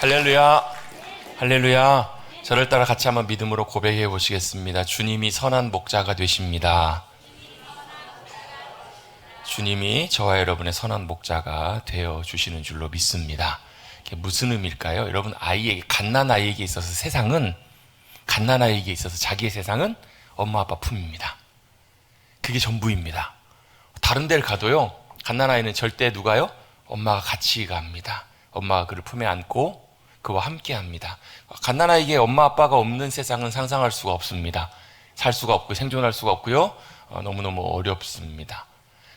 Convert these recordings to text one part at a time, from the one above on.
할렐루야, 할렐루야. 저를 따라 같이 한번 믿음으로 고백해 보시겠습니다. 주님이 선한 목자가 되십니다. 주님이 저와 여러분의 선한 목자가 되어 주시는 줄로 믿습니다. 이게 무슨 의미일까요? 여러분, 갓난 아이에게 있어서 갓난 아이에게 있어서 자기의 세상은 엄마 아빠 품입니다. 그게 전부입니다. 다른 데를 가도요, 갓난 아이는 절대 누가요? 엄마가 같이 갑니다. 엄마가 그를 품에 안고 그와 함께 합니다. 갓난아이에게 엄마 아빠가 없는 세상은 상상할 수가 없습니다. 살 수가 없고 생존할 수가 없고요. 너무너무 어렵습니다.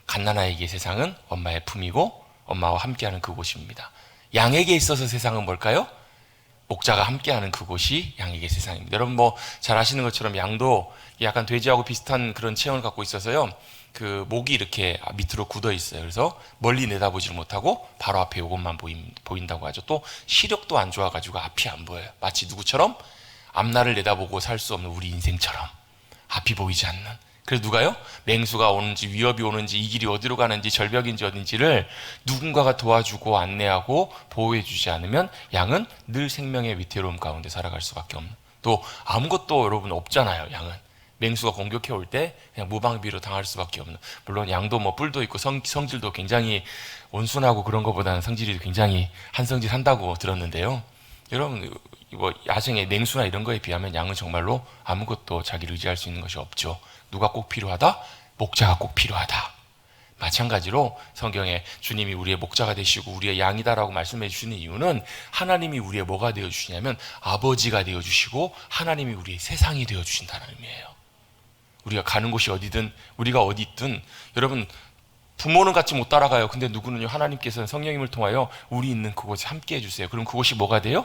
갓난아이에게 세상은 엄마의 품이고 엄마와 함께하는 그곳입니다. 양에게 있어서 세상은 뭘까요? 목자가 함께하는 그곳이 양에게 세상입니다. 여러분 잘 아시는 것처럼 양도 약간 돼지하고 비슷한 그런 체형을 갖고 있어서요, 그 목이 이렇게 밑으로 굳어 있어요. 그래서 멀리 내다보지를 못하고 바로 앞에 이것만 보인다고 하죠. 또 시력도 안 좋아가지고 앞이 안 보여요. 마치 누구처럼? 앞날을 내다보고 살 수 없는 우리 인생처럼 앞이 보이지 않는. 그래서 누가요? 맹수가 오는지 위협이 오는지 이 길이 어디로 가는지 절벽인지 어딘지를 누군가가 도와주고 안내하고 보호해주지 않으면 양은 늘 생명의 위태로움 가운데 살아갈 수밖에 없는. 또 아무것도 여러분 없잖아요. 양은 맹수가 공격해 올 때 그냥 무방비로 당할 수밖에 없는. 물론 양도 뿔도 있고 성질도 굉장히 온순하고 그런 것보다는 성질이 굉장히 한성질 한다고 들었는데요. 여러분, 야생의 맹수나 이런 거에 비하면 양은 정말로 아무것도 자기를 의지할 수 있는 것이 없죠. 누가 꼭 필요하다? 목자가 꼭 필요하다. 마찬가지로 성경에 주님이 우리의 목자가 되시고 우리의 양이다라고 말씀해 주시는 이유는 하나님이 우리의 뭐가 되어주시냐면 아버지가 되어주시고 하나님이 우리의 세상이 되어주신다는 의미예요. 우리가 가는 곳이 어디든 우리가 어디 있든 여러분, 부모는 같이 못 따라가요. 근데 누구는요, 하나님께서는 성령님을 통하여 우리 있는 그곳에 함께 해주세요. 그럼 그곳이 뭐가 돼요?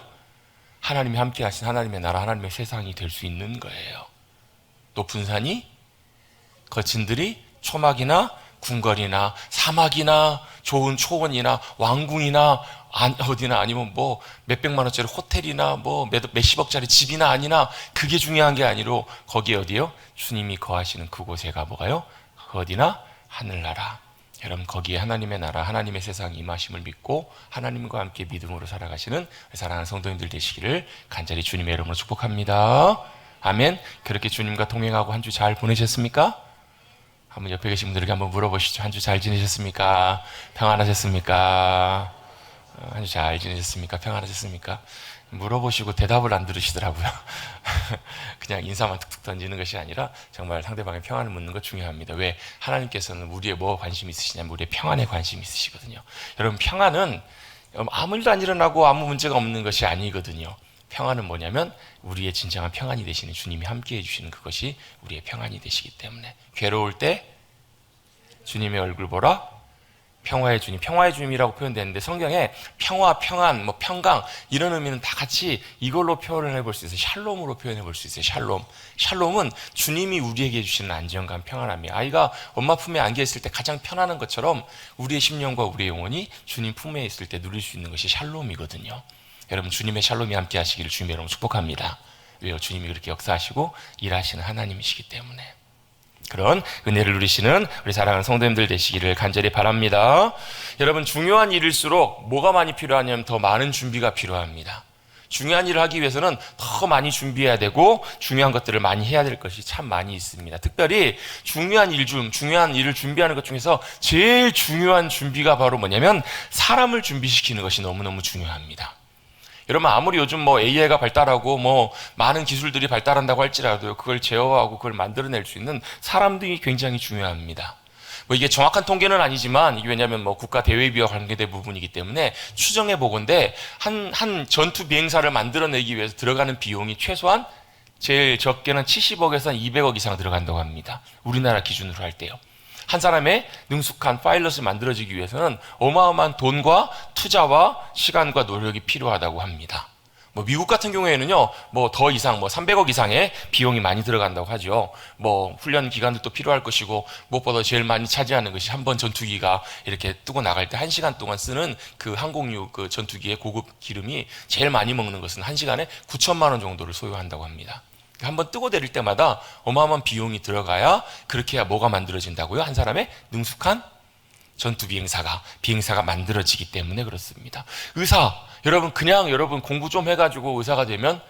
하나님이 함께 하신 하나님의 나라, 하나님의 세상이 될 수 있는 거예요. 높은 산이, 거친 들이, 초막이나 궁궐이나 사막이나 좋은 초원이나 왕궁이나 어디나 아니면 몇백만 원짜리 호텔이나 몇십억짜리 집이나 아니나 그게 중요한 게 아니로 거기 어디요? 주님이 거하시는 그곳에가 뭐가요? 그 어디나 하늘나라. 여러분, 거기에 하나님의 나라, 하나님의 세상이 임하심을 믿고 하나님과 함께 믿음으로 살아가시는 사랑하는 성도님들 되시기를 간절히 주님의 이름으로 축복합니다. 아멘. 그렇게 주님과 동행하고 한 주 잘 보내셨습니까? 한번 옆에 계신 분들에게 한번 물어보시죠. 한 주 잘 지내셨습니까? 평안하셨습니까? 한 주 잘 지내셨습니까? 평안하셨습니까? 물어보시고 대답을 안 들으시더라고요. 그냥 인사만 툭툭 던지는 것이 아니라 정말 상대방의 평안을 묻는 것 중요합니다. 왜? 하나님께서는 우리의 관심이 있으시냐면 우리의 평안에 관심이 있으시거든요. 여러분, 평안은 아무 일도 안 일어나고 아무 문제가 없는 것이 아니거든요. 평안은 뭐냐면 우리의 진정한 평안이 되시는 주님이 함께해 주시는 그것이 우리의 평안이 되시기 때문에 괴로울 때 주님의 얼굴 보라, 평화의 주님, 평화의 주님이라고 표현되는데 성경에 평화, 평안, 평강 이런 의미는 다 같이 이걸로 표현을 해볼 수 있어요. 샬롬으로 표현해 볼 수 있어요. 샬롬. 샬롬은 주님이 우리에게 주시는 안정감, 평안함이에요. 아이가 엄마 품에 안겨 있을 때 가장 편안한 것처럼 우리의 심령과 우리의 영혼이 주님 품에 있을 때 누릴 수 있는 것이 샬롬이거든요. 여러분, 주님의 샬롬이 함께 하시기를 주님의 이름으로 축복합니다. 왜요? 주님이 그렇게 역사하시고 일하시는 하나님이시기 때문에. 그런 은혜를 누리시는 우리 사랑하는 성도님들 되시기를 간절히 바랍니다. 여러분, 중요한 일일수록 뭐가 많이 필요하냐면 더 많은 준비가 필요합니다. 중요한 일을 하기 위해서는 더 많이 준비해야 되고 중요한 것들을 많이 해야 될 것이 참 많이 있습니다. 특별히 중요한 일을 준비하는 것 중에서 제일 중요한 준비가 바로 뭐냐면 사람을 준비시키는 것이 너무너무 중요합니다. 여러분, 아무리 요즘 AI가 발달하고 많은 기술들이 발달한다고 할지라도 그걸 제어하고 그걸 만들어낼 수 있는 사람들이 굉장히 중요합니다. 이게 정확한 통계는 아니지만 이게 왜냐하면 국가 대외비와 관계된 부분이기 때문에 추정해 보건대 한 전투 비행사를 만들어내기 위해서 들어가는 비용이 최소한 제일 적게는 70억에서 200억 이상 들어간다고 합니다. 우리나라 기준으로 할 때요. 한 사람의 능숙한 파일럿을 만들어지기 위해서는 어마어마한 돈과 투자와 시간과 노력이 필요하다고 합니다. 미국 같은 경우에는요, 더 이상 300억 이상의 비용이 많이 들어간다고 하죠. 훈련 기간도 필요할 것이고 무엇보다 제일 많이 차지하는 것이 한 번 전투기가 이렇게 뜨고 나갈 때 1시간 동안 쓰는 그 항공유 그 전투기의 고급 기름이 제일 많이 먹는 것은 1시간에 9천만 원 정도를 소요한다고 합니다. 한번 뜨고 내릴 때마다 어마어마한 비용이 들어가야 그렇게 해야 뭐가 만들어진다고요? 한 사람의 능숙한 전투 비행사가 만들어지기 때문에 그렇습니다. 의사, 여러분 그냥 여러분 공부 좀 해가지고 의사가 되면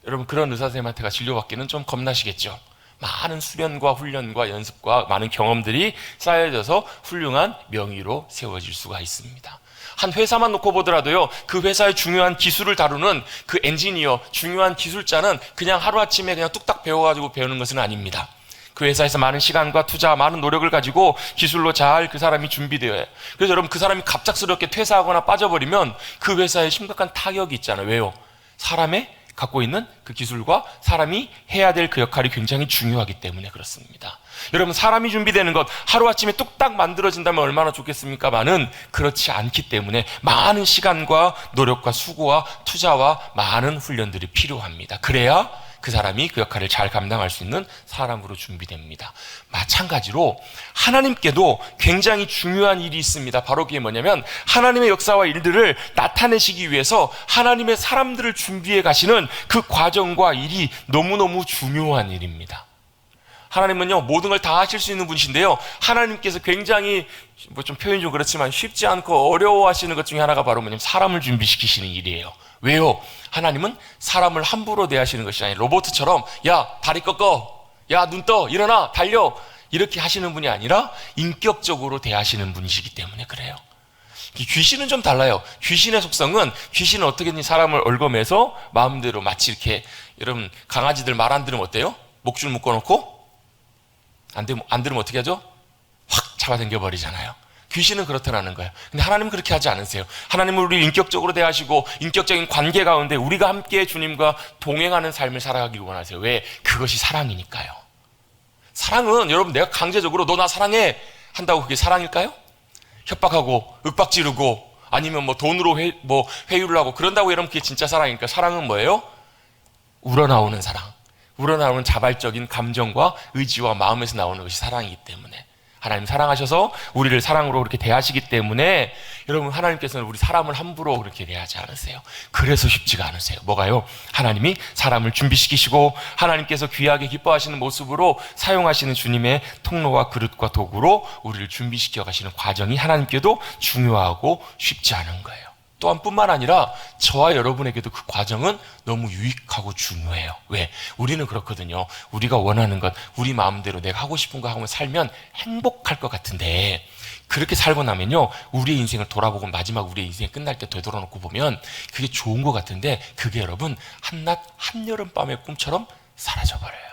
여러분 그런 의사 선생님한테 진료받기는 좀 겁나시겠죠. 많은 수련과 훈련과 연습과 많은 경험들이 쌓여져서 훌륭한 명의로 세워질 수가 있습니다. 한 회사만 놓고 보더라도요, 그 회사의 중요한 기술을 다루는 그 엔지니어, 중요한 기술자는 그냥 하루아침에 그냥 뚝딱 배워가지고 배우는 것은 아닙니다. 그 회사에서 많은 시간과 투자, 많은 노력을 가지고 기술로 잘 그 사람이 준비되어야 해요. 그래서 여러분 그 사람이 갑작스럽게 퇴사하거나 빠져버리면 그 회사에 심각한 타격이 있잖아요. 왜요? 사람의 갖고 있는 그 기술과 사람이 해야 될 그 역할이 굉장히 중요하기 때문에 그렇습니다. 여러분 사람이 준비되는 것 하루아침에 뚝딱 만들어진다면 얼마나 좋겠습니까만은 그렇지 않기 때문에 많은 시간과 노력과 수고와 투자와 많은 훈련들이 필요합니다. 그래야 그 사람이 그 역할을 잘 감당할 수 있는 사람으로 준비됩니다. 마찬가지로 하나님께도 굉장히 중요한 일이 있습니다. 바로 그게 뭐냐면 하나님의 역사와 일들을 나타내시기 위해서 하나님의 사람들을 준비해 가시는 그 과정과 일이 너무너무 중요한 일입니다. 하나님은요 모든 걸 다 하실 수 있는 분이신데요, 하나님께서 굉장히 좀 표현이 좀 그렇지만 쉽지 않고 어려워하시는 것 중에 하나가 바로 뭐냐면 사람을 준비시키시는 일이에요. 왜요? 하나님은 사람을 함부로 대하시는 것이 아니라 로봇처럼 야 다리 꺾어, 야 눈 떠, 일어나, 달려 이렇게 하시는 분이 아니라 인격적으로 대하시는 분이시기 때문에 그래요. 귀신은 좀 달라요. 귀신의 속성은 귀신은 어떻게든 사람을 얽어매서 마음대로 마치 이렇게 여러분 강아지들 말 안 들으면 어때요? 목줄 묶어놓고 안 들으면 어떻게 하죠? 확 잡아당겨 버리잖아요. 귀신은 그렇다는 거예요. 근데 하나님은 그렇게 하지 않으세요. 하나님은 우리를 인격적으로 대하시고 인격적인 관계 가운데 우리가 함께 주님과 동행하는 삶을 살아가기를 원하세요. 왜? 그것이 사랑이니까요. 사랑은 여러분 내가 강제적으로 너 나 사랑해 한다고 그게 사랑일까요? 협박하고 윽박지르고 아니면 뭐 돈으로 회유를 하고 그런다고 여러분 그게 진짜 사랑이니까. 사랑은 뭐예요? 우러나오는 사랑, 우러나오는 자발적인 감정과 의지와 마음에서 나오는 것이 사랑이기 때문에 하나님 사랑하셔서 우리를 사랑으로 그렇게 대하시기 때문에 여러분 하나님께서는 우리 사람을 함부로 그렇게 대하지 않으세요. 그래서 쉽지가 않으세요. 뭐가요? 하나님이 사람을 준비시키시고 하나님께서 귀하게 기뻐하시는 모습으로 사용하시는 주님의 통로와 그릇과 도구로 우리를 준비시켜 가시는 과정이 하나님께도 중요하고 쉽지 않은 거예요. 또한 뿐만 아니라 저와 여러분에게도 그 과정은 너무 유익하고 중요해요. 왜? 우리는 그렇거든요. 우리가 원하는 것, 우리 마음대로 내가 하고 싶은 거 하고 살면 행복할 것 같은데 그렇게 살고 나면요 우리의 인생을 돌아보고 마지막 우리의 인생이 끝날 때 되돌아놓고 보면 그게 좋은 것 같은데 그게 여러분 한낮 한여름밤의 꿈처럼 사라져버려요.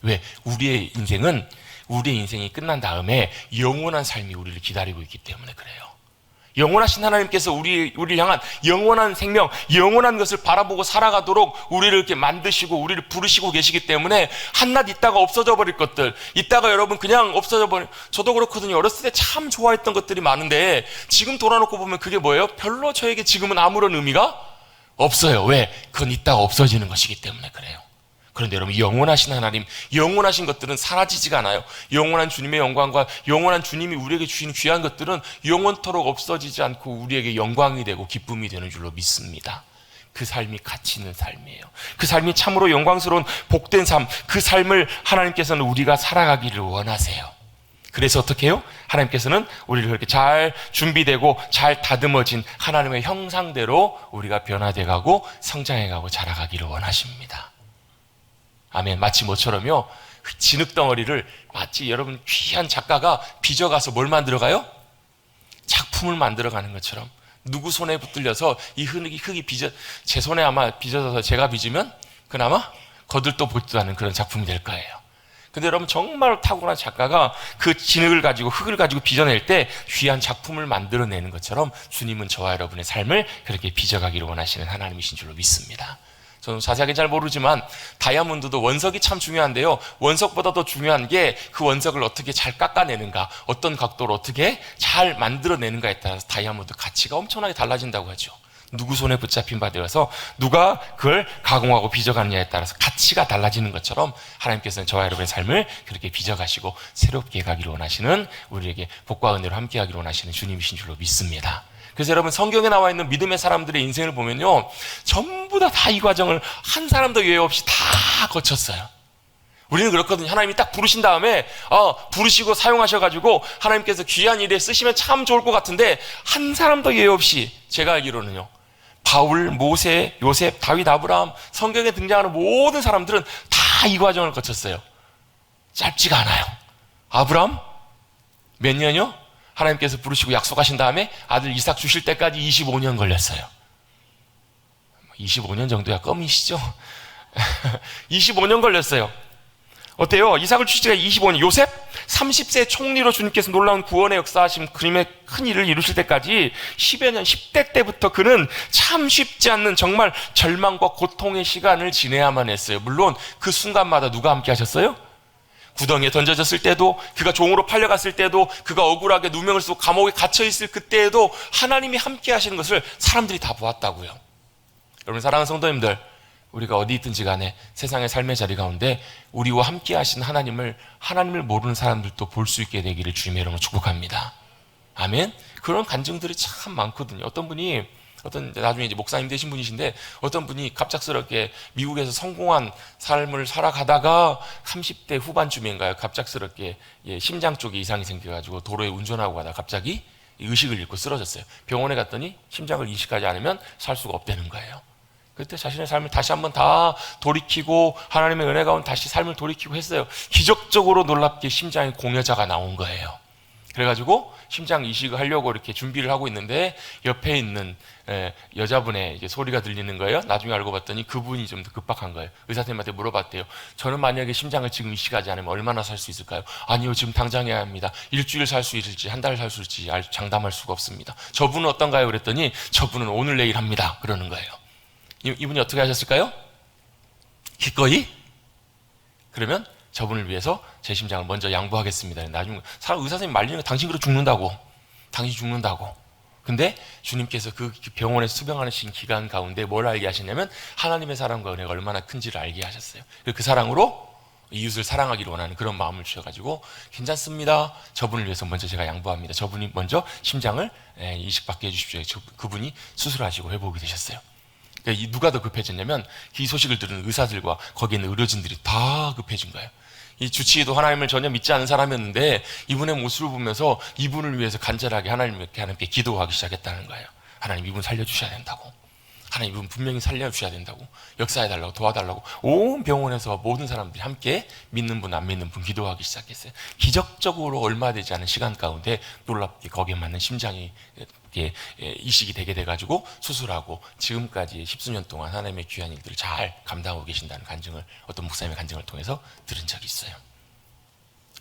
왜? 우리의 인생이 끝난 다음에 영원한 삶이 우리를 기다리고 있기 때문에 그래요. 영원하신 하나님께서 우리를 향한 영원한 생명, 영원한 것을 바라보고 살아가도록 우리를 이렇게 만드시고 우리를 부르시고 계시기 때문에 한낱 있다가 없어져 버릴 것들, 있다가 여러분 그냥 없어져 버릴, 저도 그렇거든요. 어렸을 때 참 좋아했던 것들이 많은데 지금 돌아놓고 보면 그게 뭐예요? 별로 저에게 지금은 아무런 의미가 없어요. 왜? 그건 있다가 없어지는 것이기 때문에 그래요. 그런데 여러분 영원하신 하나님, 영원하신 것들은 사라지지가 않아요. 영원한 주님의 영광과 영원한 주님이 우리에게 주시는 귀한 것들은 영원토록 없어지지 않고 우리에게 영광이 되고 기쁨이 되는 줄로 믿습니다. 그 삶이 가치 있는 삶이에요. 그 삶이 참으로 영광스러운 복된 삶, 그 삶을 하나님께서는 우리가 살아가기를 원하세요. 그래서 어떻게 해요? 하나님께서는 우리를 그렇게 잘 준비되고 잘 다듬어진 하나님의 형상대로 우리가 변화돼가고 성장해가고 자라가기를 원하십니다. 아멘. 마치 뭐처럼요, 진흙덩어리를 마치 여러분 귀한 작가가 빚어가서 뭘 만들어가요? 작품을 만들어가는 것처럼 누구 손에 붙들려서 이 흙이 제 손에 아마 빚어져서 제가 빚으면 그나마 거들떠 보지도 않은 그런 작품이 될 거예요. 근데 여러분 정말 탁월한 작가가 그 진흙을 가지고 흙을 가지고 빚어낼 때 귀한 작품을 만들어내는 것처럼 주님은 저와 여러분의 삶을 그렇게 빚어가기를 원하시는 하나님이신 줄로 믿습니다. 저는 자세하게 잘 모르지만 다이아몬드도 원석이 참 중요한데요, 원석보다 더 중요한 게 그 원석을 어떻게 잘 깎아내는가, 어떤 각도로 어떻게 잘 만들어내는가에 따라서 다이아몬드 가치가 엄청나게 달라진다고 하죠. 누구 손에 붙잡힌 바 되어서 누가 그걸 가공하고 빚어가느냐에 따라서 가치가 달라지는 것처럼 하나님께서는 저와 여러분의 삶을 그렇게 빚어가시고 새롭게 가기를 원하시는, 우리에게 복과 은혜로 함께하기를 원하시는 주님이신 줄로 믿습니다. 그래서 여러분 성경에 나와 있는 믿음의 사람들의 인생을 보면요 전부 다 이 과정을 한 사람도 예외 없이 다 거쳤어요. 우리는 그렇거든요. 하나님이 딱 부르신 다음에 부르시고 사용하셔가지고 하나님께서 귀한 일에 쓰시면 참 좋을 것 같은데 한 사람도 예외 없이 제가 알기로는요 바울, 모세, 요셉, 다윗, 아브라함, 성경에 등장하는 모든 사람들은 다 이 과정을 거쳤어요. 짧지가 않아요. 아브라함 몇 년이요? 하나님께서 부르시고 약속하신 다음에 아들 이삭 주실 때까지 25년 걸렸어요. 25년 정도야 껌이시죠? 25년 걸렸어요. 어때요? 이삭을 주실 때가 25년. 요셉 30세 총리로 주님께서 놀라운 구원의 역사하심 그림의 큰 일을 이루실 때까지 10여 년, 10대 때부터 그는 참 쉽지 않는 정말 절망과 고통의 시간을 지내야만 했어요. 물론 그 순간마다 누가 함께 하셨어요? 구덩이에 던져졌을 때도, 그가 종으로 팔려갔을 때도, 그가 억울하게 누명을 쓰고 감옥에 갇혀있을 그때에도 하나님이 함께 하시는 것을 사람들이 다 보았다고요. 여러분 사랑하는 성도님들, 우리가 어디 있든지 간에 세상의 삶의 자리 가운데 우리와 함께 하신 하나님을 모르는 사람들도 볼 수 있게 되기를 주님의 이름으로 축복합니다. 아멘. 그런 간증들이 참 많거든요. 나중에 이제 목사님 되신 분이신데, 어떤 분이 갑작스럽게 미국에서 성공한 삶을 살아가다가 30대 후반쯤인가요? 갑작스럽게 심장 쪽에 이상이 생겨가지고 도로에 운전하고 가다가 갑자기 의식을 잃고 쓰러졌어요. 병원에 갔더니 심장을 이식하지 않으면 살 수가 없다는 거예요. 그때 자신의 삶을 다시 한번 다 돌이키고 하나님의 은혜 가운데 다시 삶을 돌이키고 했어요. 기적적으로 놀랍게 심장에 공여자가 나온 거예요. 그래가지고 심장 이식을 하려고 이렇게 준비를 하고 있는데 옆에 있는 여자분의 소리가 들리는 거예요. 나중에 알고 봤더니 그분이 좀 더 급박한 거예요. 의사 선생님한테 물어봤대요. 저는 만약에 심장을 지금 이식하지 않으면 얼마나 살 수 있을까요? 아니요, 지금 당장 해야 합니다. 일주일 살 수 있을지 한 달 살 수 있을지 장담할 수가 없습니다. 저분은 어떤가요? 그랬더니 저분은 오늘 내일 합니다. 그러는 거예요. 이분이 어떻게 하셨을까요? 기꺼이? 그러면 저분을 위해서 제 심장을 먼저 양보하겠습니다. 나중에 의사 선생님 말리는 거 당신 그러 죽는다고. 당신 죽는다고. 근데 주님께서 그 병원에 수병하신 기간 가운데 뭘 알게 하셨냐면 하나님의 사랑과 은혜가 얼마나 큰지를 알게 하셨어요. 그 사랑으로 이웃을 사랑하기를 원하는 그런 마음을 주셔가지고 괜찮습니다. 저분을 위해서 먼저 제가 양보합니다. 저분이 먼저 심장을 이식받게 해주십시오. 그분이 수술하시고 회복이 되셨어요. 그러니까 누가 더 급해졌냐면 이 소식을 들은 의사들과 거기에 있는 의료진들이 다 급해진 거예요. 이 주치의도 하나님을 전혀 믿지 않은 사람이었는데 이분의 모습을 보면서 이분을 위해서 간절하게 하나님께 기도하기 시작했다는 거예요. 하나님 이분 살려주셔야 된다고. 하나님 이분 분명히 살려주셔야 된다고. 역사해달라고, 도와달라고. 온 병원에서 모든 사람들이 함께 믿는 분 안 믿는 분 기도하기 시작했어요. 기적적으로 얼마 되지 않은 시간 가운데 놀랍게 거기에 맞는 심장이 이식이 되게 돼가지고 수술하고 지금까지 10수년 동안 하나님의 귀한 일들을 잘 감당하고 계신다는 간증을 어떤 목사님의 간증을 통해서 들은 적이 있어요.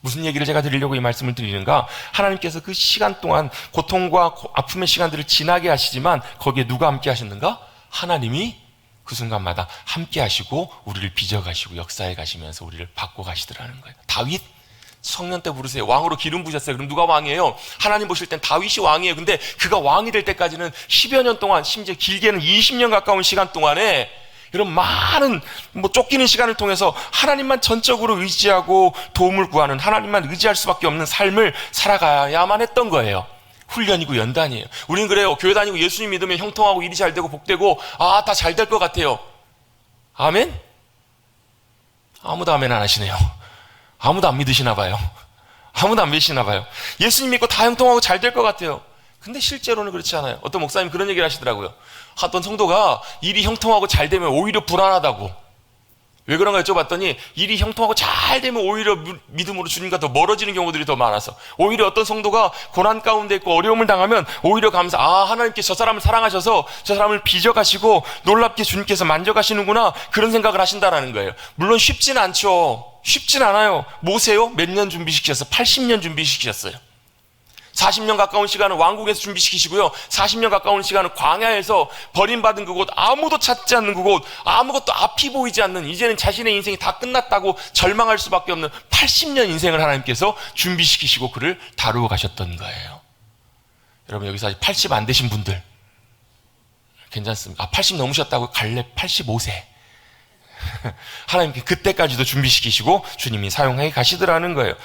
무슨 얘기를 제가 드리려고 이 말씀을 드리는가? 하나님께서 그 시간 동안 고통과 아픔의 시간들을 지나게 하시지만 거기에 누가 함께 하셨는가? 하나님이 그 순간마다 함께 하시고 우리를 빚어가시고 역사해 가시면서 우리를 바꿔 가시더라는 거예요. 다윗 성년 때 부르세요. 왕으로 기름 부으셨어요. 그럼 누가 왕이에요? 하나님 보실 땐 다윗이 왕이에요. 근데 그가 왕이 될 때까지는 10여 년 동안, 심지어 길게는 20년 가까운 시간 동안에 이런 많은 쫓기는 시간을 통해서 하나님만 전적으로 의지하고 도움을 구하는, 하나님만 의지할 수밖에 없는 삶을 살아가야만 했던 거예요. 훈련이고 연단이에요. 우리는 그래요. 교회 다니고 예수님 믿으면 형통하고 일이 잘 되고 복되고 다 잘 될 것 같아요. 아멘? 아무도 아멘 안 하시네요. 아무도 안 믿으시나 봐요. 아무도 안 믿으시나 봐요. 예수님 믿고 다 형통하고 잘 될 것 같아요. 근데 실제로는 그렇지 않아요. 어떤 목사님 그런 얘기를 하시더라고요. 어떤 성도가 일이 형통하고 잘 되면 오히려 불안하다고. 왜 그런가 여쭤봤더니 일이 형통하고 잘 되면 오히려 믿음으로 주님과 더 멀어지는 경우들이 더 많아서, 오히려 어떤 성도가 고난 가운데 있고 어려움을 당하면 오히려 하나님께서 저 사람을 사랑하셔서 저 사람을 빚어가시고 놀랍게 주님께서 만져가시는구나, 그런 생각을 하신다라는 거예요. 물론 쉽진 않죠. 쉽진 않아요. 모세요? 몇 년 준비시키셨어요? 80년 준비시키셨어요. 40년 가까운 시간은 왕국에서 준비시키시고요. 40년 가까운 시간은 광야에서 버림받은 그곳, 아무도 찾지 않는 그곳, 아무것도 앞이 보이지 않는, 이제는 자신의 인생이 다 끝났다고 절망할 수밖에 없는 80년 인생을 하나님께서 준비시키시고 그를 다루어 가셨던 거예요. 여러분 여기서 아직 80 안 되신 분들 괜찮습니다. 80 넘으셨다고 갈래 85세. 하나님께 그때까지도 준비시키시고 주님이 사용해 가시더라는 거예요.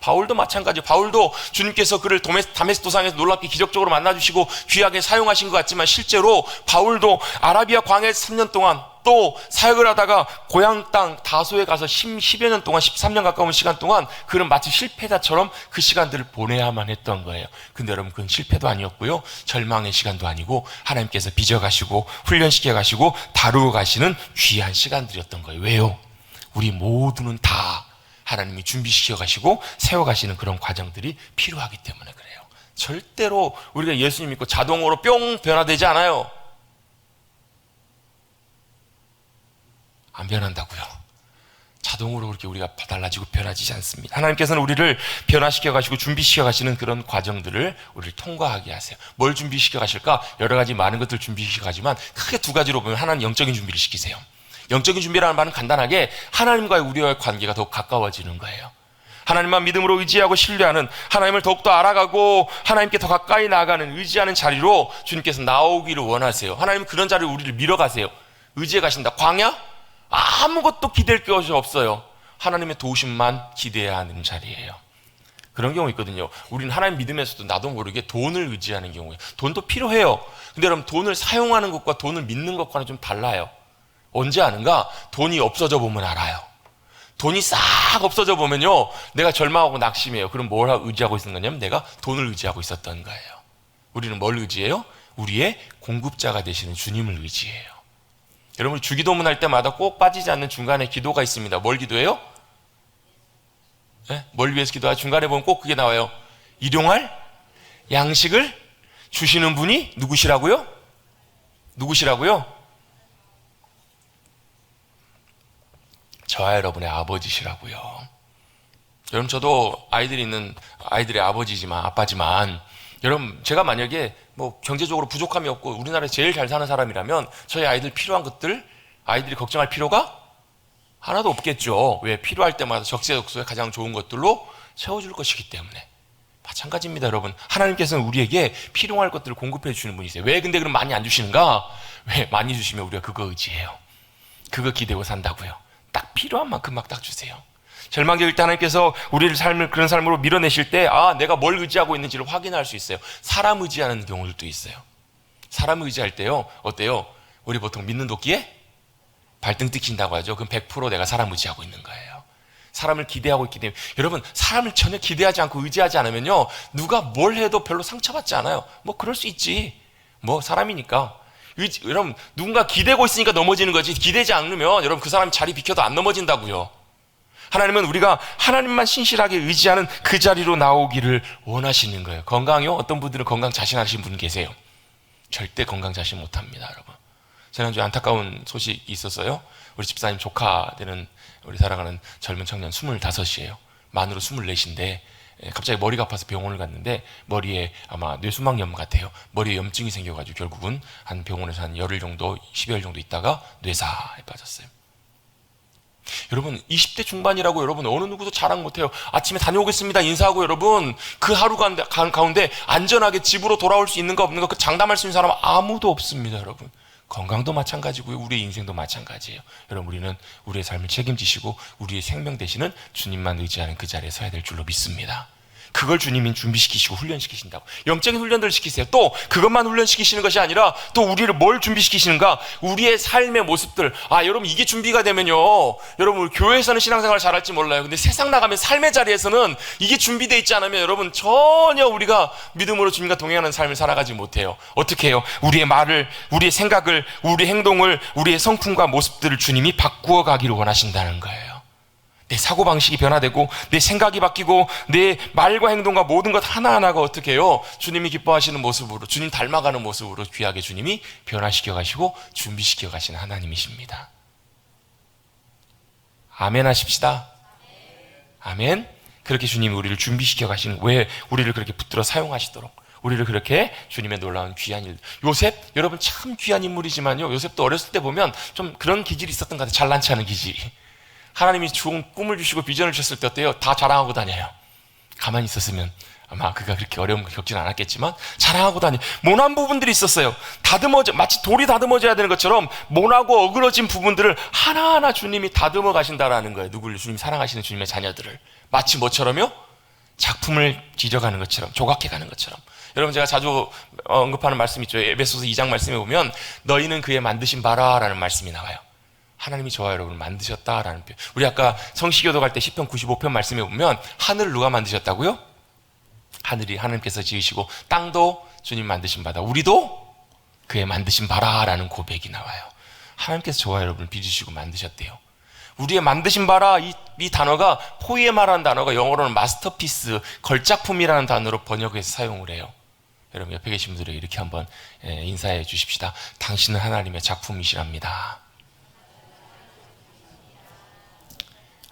바울도 마찬가지예요. 바울도 주님께서 그를 다메스 도상에서 놀랍게 기적적으로 만나주시고 귀하게 사용하신 것 같지만 실제로 바울도 아라비아 광야에서 3년 동안 또 사역을 하다가 고향 땅 다소에 가서 10여 년 동안 13년 가까운 시간 동안 그는 마치 실패자처럼 그 시간들을 보내야만 했던 거예요. 근데 여러분 그건 실패도 아니었고요, 절망의 시간도 아니고 하나님께서 빚어가시고 훈련시켜가시고 다루어 가시는 귀한 시간들이었던 거예요. 왜요? 우리 모두는 다 하나님이 준비시켜 가시고 세워 가시는 그런 과정들이 필요하기 때문에 그래요. 절대로 우리가 예수님 믿고 자동으로 뿅 변화되지 않아요. 안 변한다고요. 자동으로 그렇게 우리가 달라지고 변화지지 않습니다. 하나님께서는 우리를 변화시켜 가시고 준비시켜 가시는 그런 과정들을 우리를 통과하게 하세요. 뭘 준비시켜 가실까? 여러 가지 많은 것들 준비시켜 가지만 크게 두 가지로 보면, 하나는 영적인 준비를 시키세요. 영적인 준비라는 말은 간단하게 하나님과의 우리와의 관계가 더욱 가까워지는 거예요. 하나님만 믿음으로 의지하고 신뢰하는, 하나님을 더욱더 알아가고 하나님께 더 가까이 나아가는, 의지하는 자리로 주님께서 나오기를 원하세요. 하나님은 그런 자리로 우리를 밀어가세요. 의지해 가신다. 광야? 아무것도 기댈 것이 없어요. 하나님의 도우심만 기대해야 하는 자리예요. 그런 경우 있거든요. 우리는 하나님 믿음에서도 나도 모르게 돈을 의지하는 경우에, 돈도 필요해요. 근데 여러분, 돈을 사용하는 것과 돈을 믿는 것과는 좀 달라요. 언제 아는가? 돈이 없어져 보면 알아요. 돈이 싹 없어져 보면요, 내가 절망하고 낙심해요. 그럼 뭘 의지하고 있는 거냐면 내가 돈을 의지하고 있었던 거예요. 우리는 뭘 의지해요? 우리의 공급자가 되시는 주님을 의지해요. 여러분, 주기도문 할 때마다 꼭 빠지지 않는 중간에 기도가 있습니다. 뭘 기도해요? 네? 뭘 위해서 기도하죠? 중간에 보면 꼭 그게 나와요. 일용할 양식을 주시는 분이 누구시라고요? 누구시라고요? 저와 여러분의 아버지시라고요. 여러분, 저도 아이들의 아버지지만, 아빠지만, 여러분, 제가 만약에 뭐 경제적으로 부족함이 없고 우리나라에 제일 잘 사는 사람이라면 저희 아이들 필요한 것들, 아이들이 걱정할 필요가 하나도 없겠죠. 왜? 필요할 때마다 적재적소에 가장 좋은 것들로 채워줄 것이기 때문에. 마찬가지입니다, 여러분. 하나님께서는 우리에게 필요할 것들을 공급해 주시는 분이세요. 왜 근데 그럼 많이 안 주시는가? 왜? 많이 주시면 우리가 그거 의지해요. 그거 기대고 산다고요. 딱 필요한 만큼 막 딱 주세요. 절망적일 때 하나님께서 우리를 그런 삶으로 밀어내실 때, 내가 뭘 의지하고 있는지를 확인할 수 있어요. 사람 의지하는 경우들도 있어요. 사람 의지할 때요, 어때요? 우리 보통 믿는 도끼에 발등 찍힌다고 하죠. 그럼 100% 내가 사람 의지하고 있는 거예요. 사람을 기대하고 있기 때문에. 여러분, 사람을 전혀 기대하지 않고 의지하지 않으면요, 누가 뭘 해도 별로 상처받지 않아요. 뭐 그럴 수 있지. 뭐 사람이니까. 여러분, 누군가 기대고 있으니까 넘어지는 거지, 기대지 않으면 여러분 그 사람이 자리 비켜도 안 넘어진다고요. 하나님은 우리가 하나님만 신실하게 의지하는 그 자리로 나오기를 원하시는 거예요. 건강이요? 어떤 분들은 건강 자신하시는 분 계세요. 절대 건강 자신 못합니다, 여러분. 지난주에 안타까운 소식이 있었어요. 우리 집사님 조카 되는 우리 사랑하는 젊은 청년 25이에요. 만으로 24인데 갑자기 머리가 아파서 병원을 갔는데 머리에 아마 뇌수막염 같아요. 머리에 염증이 생겨가지고 결국은 한 병원에서 한 열흘 정도, 10여일 정도 있다가 뇌사에 빠졌어요. 여러분, 20대 중반이라고 여러분 어느 누구도 자랑 못해요. 아침에 다녀오겠습니다 인사하고 여러분 그 하루 가운데 안전하게 집으로 돌아올 수 있는가 없는가 그 장담할 수 있는 사람은 아무도 없습니다. 여러분, 건강도 마찬가지고요, 우리의 인생도 마찬가지예요. 여러분, 우리는 우리의 삶을 책임지시고 우리의 생명 되시는 주님만 의지하는 그 자리에 서야 될 줄로 믿습니다. 그걸 주님이 준비시키시고 훈련시키신다고. 영적인 훈련들을 시키세요. 또 그것만 훈련시키시는 것이 아니라 또 우리를 뭘 준비시키시는가? 우리의 삶의 모습들. 여러분, 이게 준비가 되면요, 여러분 교회에서는 신앙생활 잘할지 몰라요. 근데 세상 나가면 삶의 자리에서는 이게 준비되어 있지 않으면 여러분 전혀 우리가 믿음으로 주님과 동행하는 삶을 살아가지 못해요. 어떻게 해요? 우리의 말을, 우리의 생각을, 우리의 행동을, 우리의 성품과 모습들을 주님이 바꾸어 가기를 원하신다는 거예요. 내 사고방식이 변화되고 내 생각이 바뀌고 내 말과 행동과 모든 것 하나하나가 어떻게 해요? 주님이 기뻐하시는 모습으로, 주님 닮아가는 모습으로 귀하게 주님이 변화시켜 가시고 준비시켜 가시는 하나님이십니다. 아멘 하십시다. 아멘. 그렇게 주님이 우리를 준비시켜 가시는, 왜 우리를 그렇게 붙들어 사용하시도록, 우리를 그렇게 주님의 놀라운 귀한 일. 요셉, 여러분 참 귀한 인물이지만요, 요셉도 어렸을 때 보면 좀 그런 기질이 있었던 것 같아요. 잘난치 않은 기질이. 하나님이 좋은 꿈을 주시고 비전을 주셨을 때 어때요? 다 자랑하고 다녀요. 가만히 있었으면 아마 그가 그렇게 어려움을 겪지는 않았겠지만 자랑하고 다니. 모난 부분들이 있었어요. 마치 돌이 다듬어져야 되는 것처럼 모나고 어그러진 부분들을 하나하나 주님이 다듬어 가신다라는 거예요. 누구를? 주님 사랑하시는 주님의 자녀들을. 마치 뭐처럼요? 작품을 지져가는 것처럼, 조각해가는 것처럼. 여러분, 제가 자주 언급하는 말씀이 있죠. 에베소서 2장 말씀에 보면 너희는 그의 만드신 바라라는 말씀이 나와요. 하나님이 저와 여러분을 만드셨다라는 표현. 우리 아까 성시교도 갈 때 시편 95편 말씀에 보면 하늘을 누가 만드셨다고요? 하늘이 하나님께서 지으시고 땅도 주님 만드신 바다, 우리도 그의 만드신 바라라는 고백이 나와요. 하나님께서 저와 여러분을 빚으시고 만드셨대요. 우리의 만드신 바라, 이 단어가 포이에마라는 단어가 영어로는 마스터피스, 걸작품이라는 단어로 번역해서 사용을 해요. 여러분 옆에 계신 분들에게 이렇게 한번 인사해 주십시다. 당신은 하나님의 작품이시랍니다.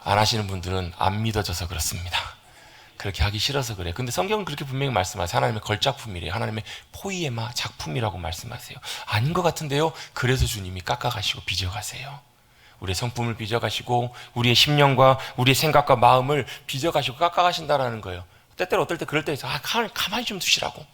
안 하시는 분들은 안 믿어져서 그렇습니다. 그렇게 하기 싫어서 그래요. 근데 성경은 그렇게 분명히 말씀하세요. 하나님의 걸작품이래요. 하나님의 포이에마, 작품이라고 말씀하세요. 아닌 것 같은데요. 그래서 주님이 깎아가시고 빚어가세요. 우리의 성품을 빚어가시고 우리의 심령과 우리의 생각과 마음을 빚어가시고 깎아가신다라는 거예요. 때때로 어떨 때 그럴 때 있어. 가만히 좀 두시라고.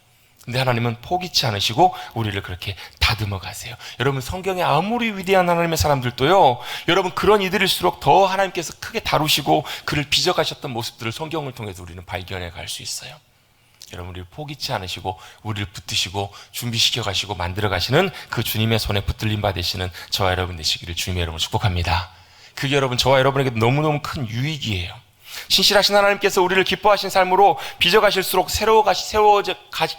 근데 하나님은 포기치 않으시고 우리를 그렇게 다듬어 가세요. 여러분 성경에 아무리 위대한 하나님의 사람들도요, 여러분 그런 이들일수록 더 하나님께서 크게 다루시고 그를 빚어가셨던 모습들을 성경을 통해서 우리는 발견해 갈 수 있어요. 여러분 우리를 포기치 않으시고 우리를 붙드시고 준비시켜 가시고 만들어 가시는 그 주님의 손에 붙들림 받으시는 저와 여러분 되시기를 주님의 이름으로 축복합니다. 그게 여러분 저와 여러분에게 너무너무 큰 유익이에요. 신실하신 하나님께서 우리를 기뻐하신 삶으로 빚어가실수록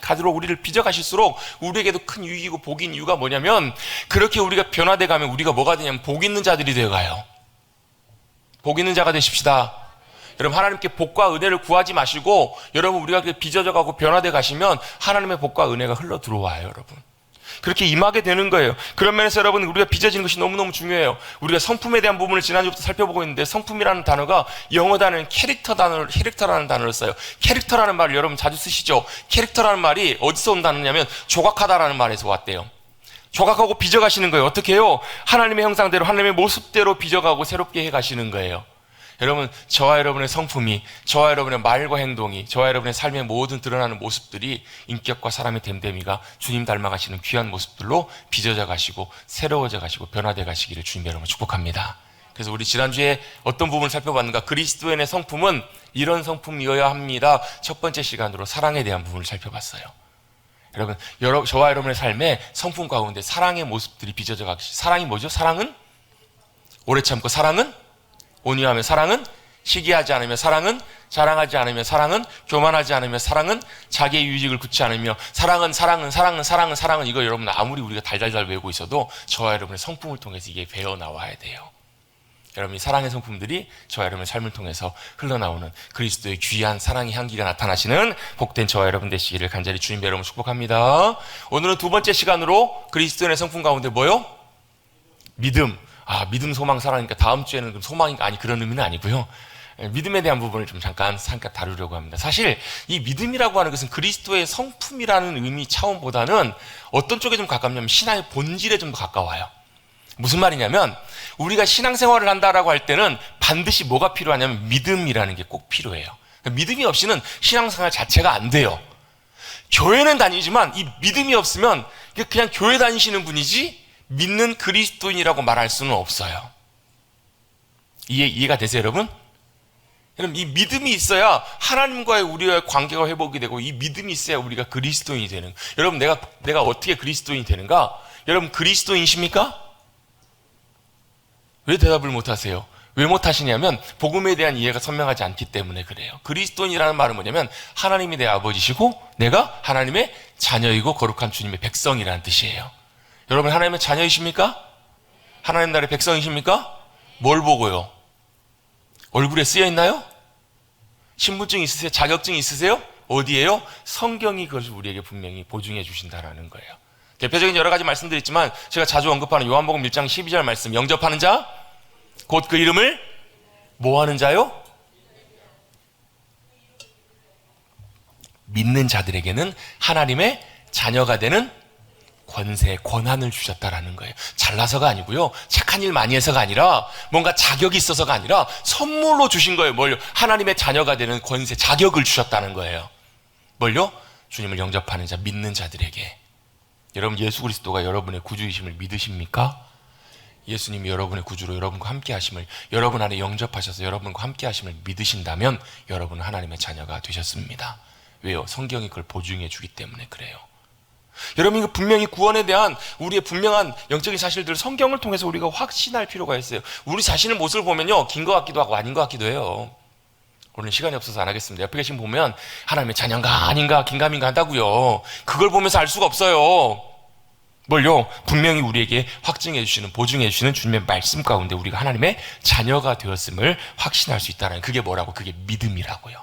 가도록 우리를 빚어가실수록 우리에게도 큰 유익이고 복인 이유가 뭐냐면, 그렇게 우리가 변화돼 가면 우리가 뭐가 되냐면 복 있는 자들이 되어가요. 복 있는 자가 되십시다. 여러분 하나님께 복과 은혜를 구하지 마시고 여러분 우리가 빚어져 가고 변화돼 가시면 하나님의 복과 은혜가 흘러 들어와요. 여러분 그렇게 임하게 되는 거예요. 그런 면에서 여러분 우리가 빚어지는 것이 너무너무 중요해요. 우리가 성품에 대한 부분을 지난주부터 살펴보고 있는데, 성품이라는 단어가 영어 단어는 캐릭터라는 단어를 써요. 캐릭터라는 말을 여러분 자주 쓰시죠. 캐릭터라는 말이 어디서 온 단어냐면 조각하다라는 말에서 왔대요. 조각하고 빚어가시는 거예요. 어떻게 해요? 하나님의 형상대로 하나님의 모습대로 빚어가고 새롭게 해가시는 거예요. 여러분 저와 여러분의 성품이, 저와 여러분의 말과 행동이, 저와 여러분의 삶의 모든 드러나는 모습들이 인격과 사람의 됨됨이가 주님 닮아가시는 귀한 모습들로 빚어져 가시고 새로워져 가시고 변화돼 가시기를 주님 여러분 축복합니다. 그래서 우리 지난주에 어떤 부분을 살펴봤는가? 그리스도인의 성품은 이런 성품이어야 합니다. 첫 번째 시간으로 사랑에 대한 부분을 살펴봤어요. 여러분 저와 여러분의 삶에 성품 가운데 사랑의 모습들이 빚어져 가시. 사랑이 뭐죠? 사랑은 오래 참고, 사랑은 온유하며, 사랑은 시기하지 않으며, 사랑은 자랑하지 않으며, 사랑은 교만하지 않으며, 사랑은 자기의 유익을 굳지 않으며, 사랑은 이거 여러분 아무리 우리가 달달달 외우고 있어도 저와 여러분의 성품을 통해서 이게 배어 나와야 돼요. 여러분 이 사랑의 성품들이 저와 여러분의 삶을 통해서 흘러나오는 그리스도의 귀한 사랑의 향기가 나타나시는 복된 저와 여러분 되시기를 간절히 주님 여러분 축복합니다. 오늘은 두 번째 시간으로 그리스도의 성품 가운데 뭐요? 믿음. 믿음, 소망, 사랑이니까 다음 주에는 소망인가? 아니, 그런 의미는 아니고요. 믿음에 대한 부분을 좀 잠깐 다루려고 합니다. 사실 이 믿음이라고 하는 것은 그리스도의 성품이라는 의미 차원보다는 어떤 쪽에 좀 가깝냐면 신앙의 본질에 좀 더 가까워요. 무슨 말이냐면 우리가 신앙생활을 한다라고 할 때는 반드시 뭐가 필요하냐면 믿음이라는 게 꼭 필요해요. 믿음이 없이는 신앙생활 자체가 안 돼요. 교회는 다니지만 이 믿음이 없으면 그냥 교회 다니시는 분이지 믿는 그리스도인이라고 말할 수는 없어요. 이해가 되세요, 여러분? 여러분, 이 믿음이 있어야 하나님과의 우리의 관계가 회복이 되고, 이 믿음이 있어야 우리가 그리스도인이 되는. 여러분, 내가 어떻게 그리스도인이 되는가? 여러분, 그리스도인이십니까? 왜 대답을 못 하세요? 왜 못 하시냐면, 복음에 대한 이해가 선명하지 않기 때문에 그래요. 그리스도인이라는 말은 뭐냐면, 하나님이 내 아버지시고, 내가 하나님의 자녀이고, 거룩한 주님의 백성이라는 뜻이에요. 여러분 하나님의 자녀이십니까? 하나님 나라의 백성이십니까? 뭘 보고요? 얼굴에 쓰여 있나요? 신분증 있으세요? 자격증 있으세요? 어디에요? 성경이 그것을 우리에게 분명히 보증해 주신다라는 거예요. 대표적인 여러 가지 말씀드렸지만 제가 자주 언급하는 요한복음 1장 12절 말씀, 영접하는 자 곧 그 이름을 뭐 하는 자요? 믿는 자들에게는 하나님의 자녀가 되는 권세, 권한을 주셨다라는 거예요. 잘나서가 아니고요. 착한 일 많이 해서가 아니라 뭔가 자격이 있어서가 아니라 선물로 주신 거예요. 뭘요? 하나님의 자녀가 되는 권세, 자격을 주셨다는 거예요. 뭘요? 주님을 영접하는 자, 믿는 자들에게. 여러분 예수 그리스도가 여러분의 구주이심을 믿으십니까? 예수님이 여러분의 구주로 여러분과 함께 하심을, 여러분 안에 영접하셔서 여러분과 함께 하심을 믿으신다면 여러분은 하나님의 자녀가 되셨습니다. 왜요? 성경이 그걸 보증해 주기 때문에 그래요. 여러분, 이거 분명히 구원에 대한 우리의 분명한 영적인 사실들을 성경을 통해서 우리가 확신할 필요가 있어요. 우리 자신의 모습을 보면요, 긴 것 같기도 하고 아닌 것 같기도 해요. 오늘 시간이 없어서 안 하겠습니다. 옆에 계신 분 보면 하나님의 자녀인가 아닌가 긴가민가 한다고요. 그걸 보면서 알 수가 없어요. 뭘요? 분명히 우리에게 확증해 주시는, 보증해 주시는 주님의 말씀 가운데 우리가 하나님의 자녀가 되었음을 확신할 수 있다는, 그게 뭐라고? 그게 믿음이라고요.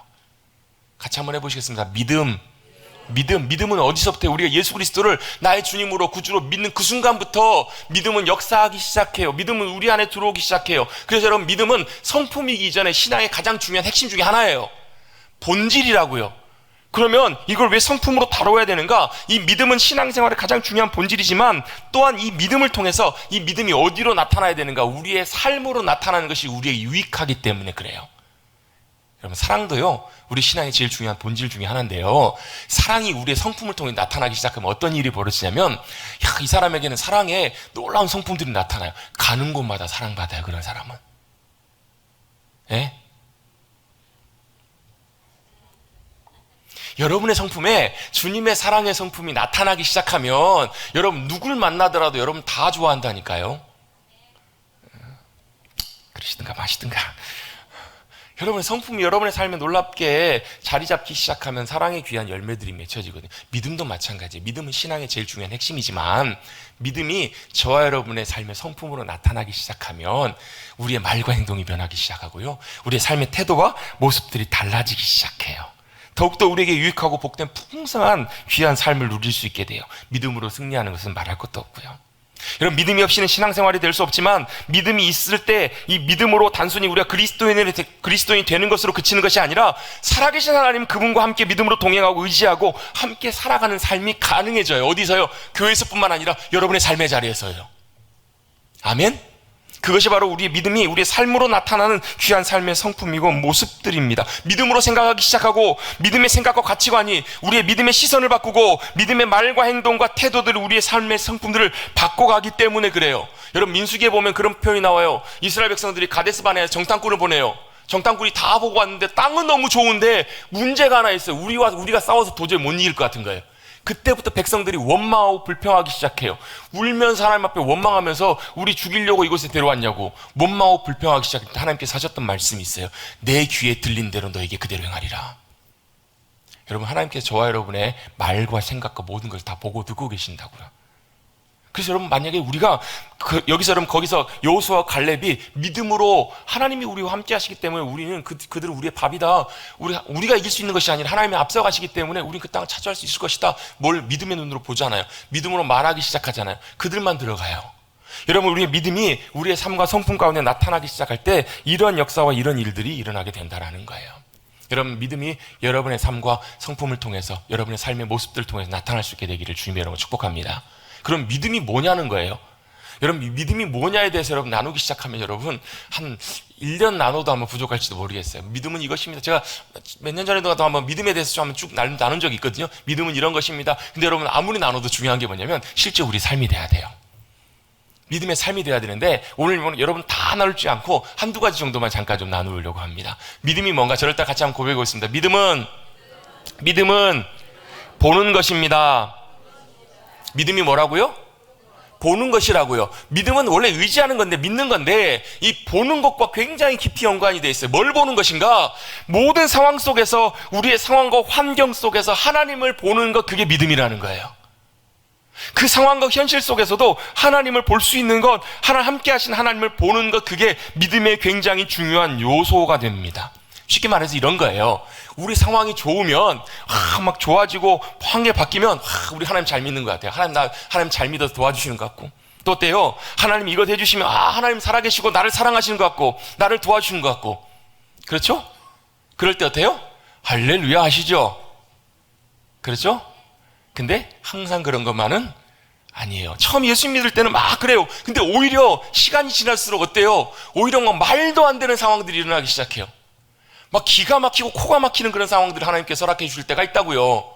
같이 한번 해보시겠습니다. 믿음은 어디서부터? 우리가 예수 그리스도를 나의 주님으로 구주로 믿는 그 순간부터 믿음은 역사하기 시작해요. 믿음은 우리 안에 들어오기 시작해요. 그래서 여러분, 믿음은 성품이기 이전에 신앙의 가장 중요한 핵심 중에 하나예요. 본질이라고요. 그러면 이걸 왜 성품으로 다뤄야 되는가? 이 믿음은 신앙생활의 가장 중요한 본질이지만 또한 이 믿음을 통해서 이 믿음이 어디로 나타나야 되는가? 우리의 삶으로 나타나는 것이 우리에게 유익하기 때문에 그래요. 여러분, 사랑도요, 우리 신앙의 제일 중요한 본질 중에 하나인데요, 사랑이 우리의 성품을 통해 나타나기 시작하면 어떤 일이 벌어지냐면, 이 사람에게는 사랑의 놀라운 성품들이 나타나요. 가는 곳마다 사랑받아요, 그런 사람은. 예? 여러분의 성품에 주님의 사랑의 성품이 나타나기 시작하면 여러분 누굴 만나더라도 여러분 다 좋아한다니까요. 그러시든가 마시든가. 여러분의 성품이 여러분의 삶에 놀랍게 자리 잡기 시작하면 사랑의 귀한 열매들이 맺혀지거든요. 믿음도 마찬가지예요. 믿음은 신앙의 제일 중요한 핵심이지만 믿음이 저와 여러분의 삶의 성품으로 나타나기 시작하면 우리의 말과 행동이 변하기 시작하고요, 우리의 삶의 태도와 모습들이 달라지기 시작해요. 더욱더 우리에게 유익하고 복된 풍성한 귀한 삶을 누릴 수 있게 돼요. 믿음으로 승리하는 것은 말할 것도 없고요. 여러분, 믿음이 없이는 신앙생활이 될 수 없지만 믿음이 있을 때 이 믿음으로 단순히 우리가 그리스도인이 되는 것으로 그치는 것이 아니라 살아계신 하나님 그분과 함께 믿음으로 동행하고 의지하고 함께 살아가는 삶이 가능해져요. 어디서요? 교회에서뿐만 아니라 여러분의 삶의 자리에서요. 아멘? 그것이 바로 우리의 믿음이 우리의 삶으로 나타나는 귀한 삶의 성품이고 모습들입니다. 믿음으로 생각하기 시작하고 믿음의 생각과 가치관이 우리의 믿음의 시선을 바꾸고 믿음의 말과 행동과 태도들을 우리의 삶의 성품들을 바꿔가기 때문에 그래요. 여러분, 민수기에 보면 그런 표현이 나와요. 이스라엘 백성들이 가데스바네아에 정탐꾼을 보내요. 정탐꾼이 다 보고 왔는데 땅은 너무 좋은데 문제가 하나 있어요. 우리가 싸워서 도저히 못 이길 것 같은 거예요. 그때부터 백성들이 원망하고 불평하기 시작해요. 울면서 하나님 앞에 원망하면서 우리 죽이려고 이곳에 데려왔냐고 원망하고 불평하기 시작할 때 하나님께서 하셨던 말씀이 있어요. 내 귀에 들린 대로 너에게 그대로 행하리라. 여러분, 하나님께서 저와 여러분의 말과 생각과 모든 것을 다 보고 듣고 계신다고요. 그래서 여러분, 만약에 우리가 여기서 여러분 거기서 여호수아와 갈렙이 믿음으로 하나님이 우리와 함께 하시기 때문에 우리는 그들은 우리의 밥이다, 우리가 이길 수 있는 것이 아니라 하나님이 앞서가시기 때문에 우리는 그 땅을 차지할 수 있을 것이다, 뭘 믿음의 눈으로 보잖아요. 믿음으로 말하기 시작하잖아요. 그들만 들어가요. 여러분, 우리의 믿음이 우리의 삶과 성품 가운데 나타나기 시작할 때 이런 역사와 이런 일들이 일어나게 된다는 거예요. 여러분, 믿음이 여러분의 삶과 성품을 통해서 여러분의 삶의 모습들을 통해서 나타날 수 있게 되기를 주님의 이름으로 축복합니다. 그럼 믿음이 뭐냐는 거예요. 여러분, 믿음이 뭐냐에 대해서 여러분 나누기 시작하면 여러분 한 1년 나눠도 아마 부족할지도 모르겠어요. 믿음은 이것입니다. 제가 몇 년 전에도 한번 믿음에 대해서 좀 한번 쭉 나눈 적이 있거든요. 믿음은 이런 것입니다. 근데 여러분, 아무리 나눠도 중요한 게 뭐냐면 실제 우리 삶이 돼야 돼요. 믿음의 삶이 돼야 되는데 오늘 여러분 다 나눌지 않고 한두 가지 정도만 잠깐 좀 나누려고 합니다. 믿음이 뭔가 저를 딱 같이 한번 고백해 보겠습니다. 믿음은 보는 것입니다. 믿음이 뭐라고요? 보는 것이라고요. 믿음은 원래 의지하는 건데, 믿는 건데, 이 보는 것과 굉장히 깊이 연관이 되어 있어요. 뭘 보는 것인가? 모든 상황 속에서, 우리의 상황과 환경 속에서 하나님을 보는 것, 그게 믿음이라는 거예요. 그 상황과 현실 속에서도 하나님을 볼 수 있는 것, 함께 하신 하나님을 보는 것, 그게 믿음의 굉장히 중요한 요소가 됩니다. 쉽게 말해서 이런 거예요. 우리 상황이 좋으면 막 좋아지고 환경이 바뀌면 우리 하나님 잘 믿는 것 같아요. 하나님 잘 믿어서 도와주시는 것 같고, 또 어때요? 하나님 이거 해주시면 하나님 살아계시고 나를 사랑하시는 것 같고 나를 도와주시는 것 같고, 그렇죠? 그럴 때 어때요? 할렐루야 하시죠? 그렇죠? 근데 항상 그런 것만은 아니에요. 처음 예수 믿을 때는 막 그래요. 근데 오히려 시간이 지날수록 어때요? 오히려 막 말도 안 되는 상황들이 일어나기 시작해요. 막 기가 막히고 코가 막히는 그런 상황들을 하나님께서 허락해 주실 때가 있다고요.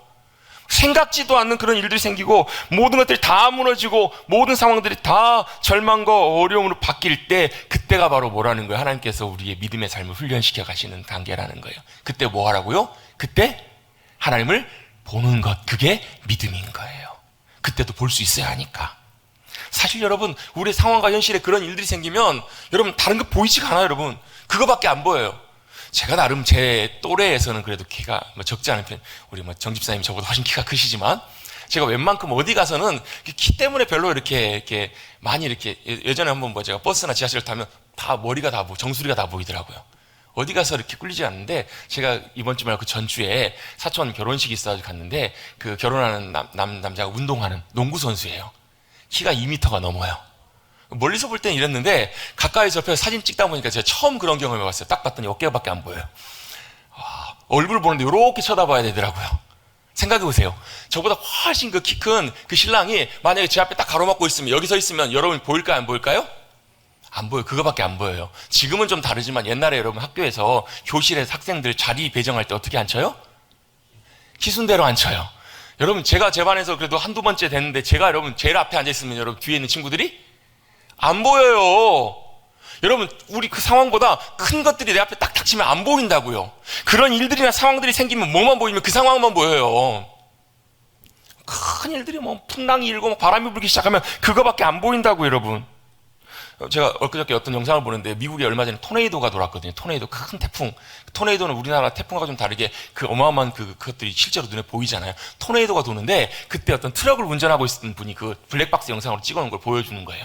생각지도 않는 그런 일들이 생기고 모든 것들이 다 무너지고 모든 상황들이 다 절망과 어려움으로 바뀔 때, 그때가 바로 뭐라는 거예요? 하나님께서 우리의 믿음의 삶을 훈련시켜 가시는 단계라는 거예요. 그때 뭐 하라고요? 그때 하나님을 보는 것, 그게 믿음인 거예요. 그때도 볼 수 있어야 하니까. 사실 여러분, 우리 상황과 현실에 그런 일들이 생기면 여러분 다른 거 보이지가 않아요. 여러분 그거밖에 안 보여요. 제가 나름 제 또래에서는 그래도 키가 적지 않은 편, 우리 정 집사님이 저보다 훨씬 키가 크시지만 제가 웬만큼 어디 가서는 키 때문에 별로 이렇게 많이 이렇게, 예전에 한번 제가 버스나 지하철을 타면 다 머리가 다 정수리가 다 보이더라고요. 어디 가서 이렇게 꿀리지 않는데, 제가 이번 주 말고 그 전주에 사촌 결혼식이 있어가지고 갔는데, 그 결혼하는 남자가 운동하는 농구 선수예요. 키가 2m가 넘어요. 멀리서 볼 때는 이랬는데 가까이 접해서 사진 찍다 보니까 제가 처음 그런 경험을 해봤어요. 딱 봤더니 어깨밖에 안 보여요. 얼굴 보는데 이렇게 쳐다봐야 되더라고요. 생각해보세요. 저보다 훨씬 그 키 큰 그 신랑이 만약에 제 앞에 딱 가로막고 있으면, 여기 서 있으면 여러분 보일까요? 안 보일까요? 안 보여요. 그거밖에 안 보여요. 지금은 좀 다르지만 옛날에 여러분 학교에서 교실에서 학생들 자리 배정할 때 어떻게 앉혀요? 키순대로 앉혀요. 여러분 제가 제 반에서 그래도 한두 번째 됐는데, 제가 여러분 제일 앞에 앉아있으면 여러분 뒤에 있는 친구들이 안 보여요. 여러분 우리 그 상황보다 큰 것들이 내 앞에 딱 닥치면 안 보인다고요. 그런 일들이나 상황들이 생기면 뭐만 보이면 그 상황만 보여요. 큰 일들이 풍랑이 일고 바람이 불기 시작하면 그거밖에 안 보인다고요. 여러분, 제가 엊그저께 어떤 영상을 보는데 미국에 얼마 전에 토네이도가 돌았거든요. 토네이도, 큰 태풍. 토네이도는 우리나라 태풍과 좀 다르게 그 어마어마한 그것들이 실제로 눈에 보이잖아요. 토네이도가 도는데 그때 어떤 트럭을 운전하고 있었던 분이 그 블랙박스 영상으로 찍어놓은 걸 보여주는 거예요.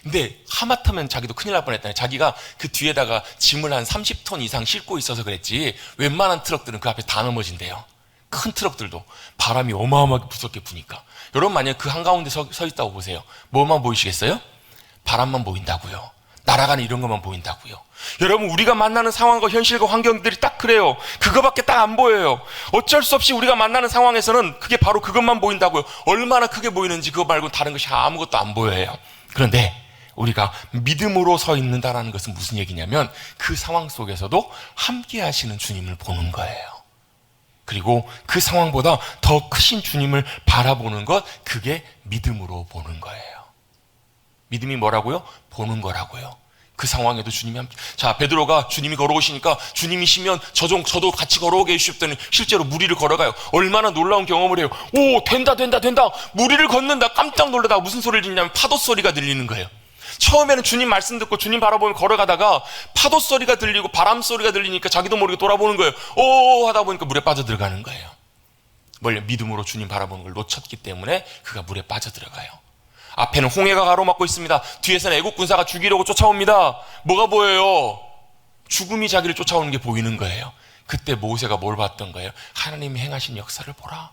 근데 하마터면 자기도 큰일 날 뻔했다니. 자기가 그 뒤에다가 짐을 한 30톤 이상 싣고 있어서 그랬지 웬만한 트럭들은 그 앞에 다 넘어진대요. 큰 트럭들도 바람이 어마어마하게 무섭게 부니까. 여러분 만약에 그 한가운데 서 있다고 보세요. 뭐만 보이시겠어요? 바람만 보인다고요. 날아가는 이런 것만 보인다고요. 여러분 우리가 만나는 상황과 현실과 환경들이 딱 그래요. 그거밖에 딱 안 보여요. 어쩔 수 없이 우리가 만나는 상황에서는 그게 바로 그것만 보인다고요. 얼마나 크게 보이는지 그거 말고 다른 것이 아무것도 안 보여요. 그런데 우리가 믿음으로 서 있는다라는 것은 무슨 얘기냐면, 그 상황 속에서도 함께 하시는 주님을 보는 거예요. 그리고 그 상황보다 더 크신 주님을 바라보는 것, 그게 믿음으로 보는 거예요. 믿음이 뭐라고요? 보는 거라고요. 그 상황에도 주님이 함께. 자, 베드로가 주님이 걸어오시니까 주님이시면 저도 같이 걸어오게 해주셨더니 실제로 무리를 걸어가요. 얼마나 놀라운 경험을 해요. 오, 된다. 무리를 걷는다. 깜짝 놀라다가 무슨 소리를 듣냐면 파도 소리가 들리는 거예요. 처음에는 주님 말씀 듣고 주님 바라보며 걸어가다가 파도 소리가 들리고 바람 소리가 들리니까 자기도 모르게 돌아보는 거예요. 오 하다 보니까 물에 빠져들어가는 거예요. 원래 믿음으로 주님 바라보는 걸 놓쳤기 때문에 그가 물에 빠져들어가요. 앞에는 홍해가 가로막고 있습니다. 뒤에서는 애국 군사가 죽이려고 쫓아옵니다. 뭐가 보여요? 죽음이 자기를 쫓아오는 게 보이는 거예요. 그때 모세가 뭘 봤던 거예요? 하나님이 행하신 역사를 보라.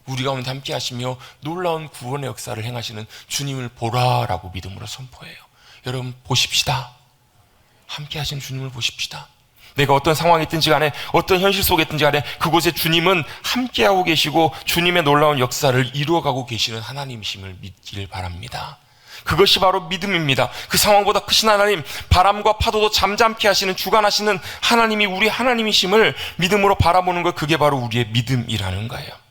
우리 가운데 함께 하시며 놀라운 구원의 역사를 행하시는 주님을 보라라고 믿음으로 선포해요. 여러분 보십시다. 함께 하시는 주님을 보십시다. 내가 어떤 상황에 있든지 간에, 어떤 현실 속에 있든지 간에 그곳에 주님은 함께하고 계시고 주님의 놀라운 역사를 이루어가고 계시는 하나님이심을 믿기를 바랍니다. 그것이 바로 믿음입니다. 그 상황보다 크신 하나님, 바람과 파도도 잠잠케 하시는 주관하시는 하나님이 우리 하나님이심을 믿음으로 바라보는 것, 그게 바로 우리의 믿음이라는 거예요.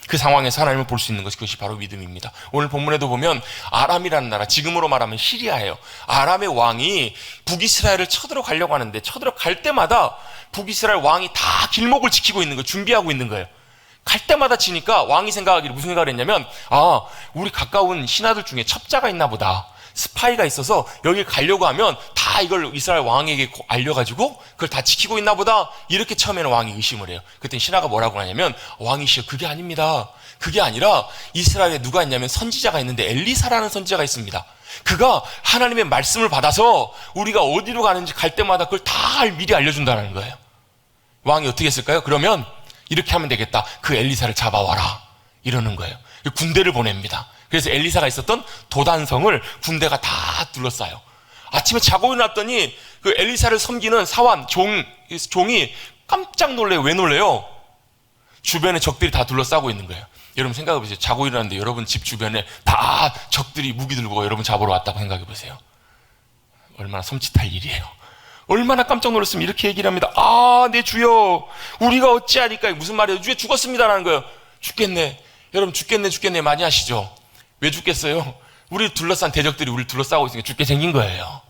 그 상황에서 하나님을 볼 수 있는 것이, 그것이 바로 믿음입니다. 오늘 본문에도 보면 아람이라는 나라, 지금으로 말하면 시리아예요. 아람의 왕이 북이스라엘을 쳐들어가려고 하는데, 쳐들어갈 때마다 북이스라엘 왕이 다 길목을 지키고 있는 거예요. 준비하고 있는 거예요. 갈 때마다 치니까 왕이 생각하기를 무슨 생각을 했냐면, 우리 가까운 신하들 중에 첩자가 있나 보다, 스파이가 있어서 여기 가려고 하면 다 이걸 이스라엘 왕에게 알려가지고 그걸 다 지키고 있나 보다, 이렇게 처음에는 왕이 의심을 해요. 그때 신하가 뭐라고 하냐면, 왕이시여 그게 아닙니다. 그게 아니라 이스라엘에 누가 있냐면 선지자가 있는데 엘리사라는 선지자가 있습니다. 그가 하나님의 말씀을 받아서 우리가 어디로 가는지 갈 때마다 그걸 다 미리 알려준다는 거예요. 왕이 어떻게 했을까요? 그러면 이렇게 하면 되겠다. 그 엘리사를 잡아와라. 이러는 거예요. 군대를 보냅니다. 그래서 엘리사가 있었던 도단성을 군대가 다 둘러싸요. 아침에 자고 일어났더니 그 엘리사를 섬기는 사환, 종이 깜짝 놀래요. 왜 놀래요? 주변에 적들이 다 둘러싸고 있는 거예요. 여러분 생각해보세요. 자고 일어났는데 여러분 집 주변에 다 적들이 무기 들고 여러분 잡으러 왔다고 생각해보세요. 얼마나 섬찟할 일이에요. 얼마나 깜짝 놀랐으면 이렇게 얘기를 합니다. 내 주여, 우리가 어찌하니까. 무슨 말이에요? 주여 죽었습니다라는 거예요. 죽겠네. 여러분 죽겠네 많이 하시죠? 왜 죽겠어요? 우리를 둘러싼 대적들이 우리를 둘러싸고 있으니까 죽게 생긴 거예요.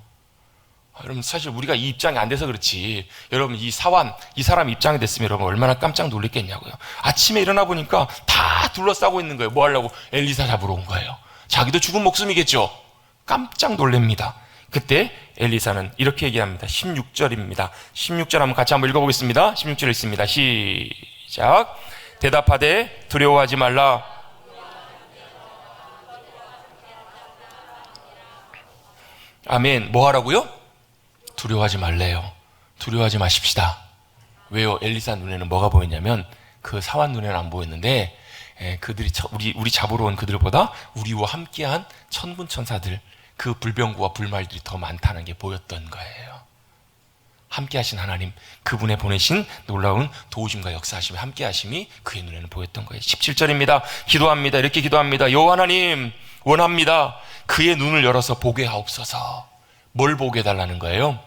여러분 사실 우리가 이 입장이 안 돼서 그렇지, 여러분 이 사람 입장이 됐으면 여러분 얼마나 깜짝 놀랐겠냐고요. 아침에 일어나 보니까 다 둘러싸고 있는 거예요. 뭐 하려고? 엘리사 잡으러 온 거예요. 자기도 죽은 목숨이겠죠. 깜짝 놀랍니다. 그때 엘리사는 이렇게 얘기합니다. 16절입니다. 16절 한번 같이 한번 읽어보겠습니다. 16절 읽습니다. 시작. 대답하되 두려워하지 말라. 아멘. 뭐 하라고요? 두려워하지 말래요. 두려워하지 마십시다. 왜요? 엘리사 눈에는 뭐가 보였냐면 그 사환 눈에는 안 보였는데 그들이 우리 잡으러 온 그들보다 우리와 함께한 천군 천사들, 그 불병구와 불말들이 더 많다는 게 보였던 거예요. 함께 하신 하나님, 그분의 보내신 놀라운 도우심과 역사하심이, 함께 하심이 그의 눈에는 보였던 거예요. 17절입니다. 기도합니다. 이렇게 기도합니다. 여호와 하나님, 원합니다. 그의 눈을 열어서 보게 하옵소서. 뭘 보게 해달라는 거예요?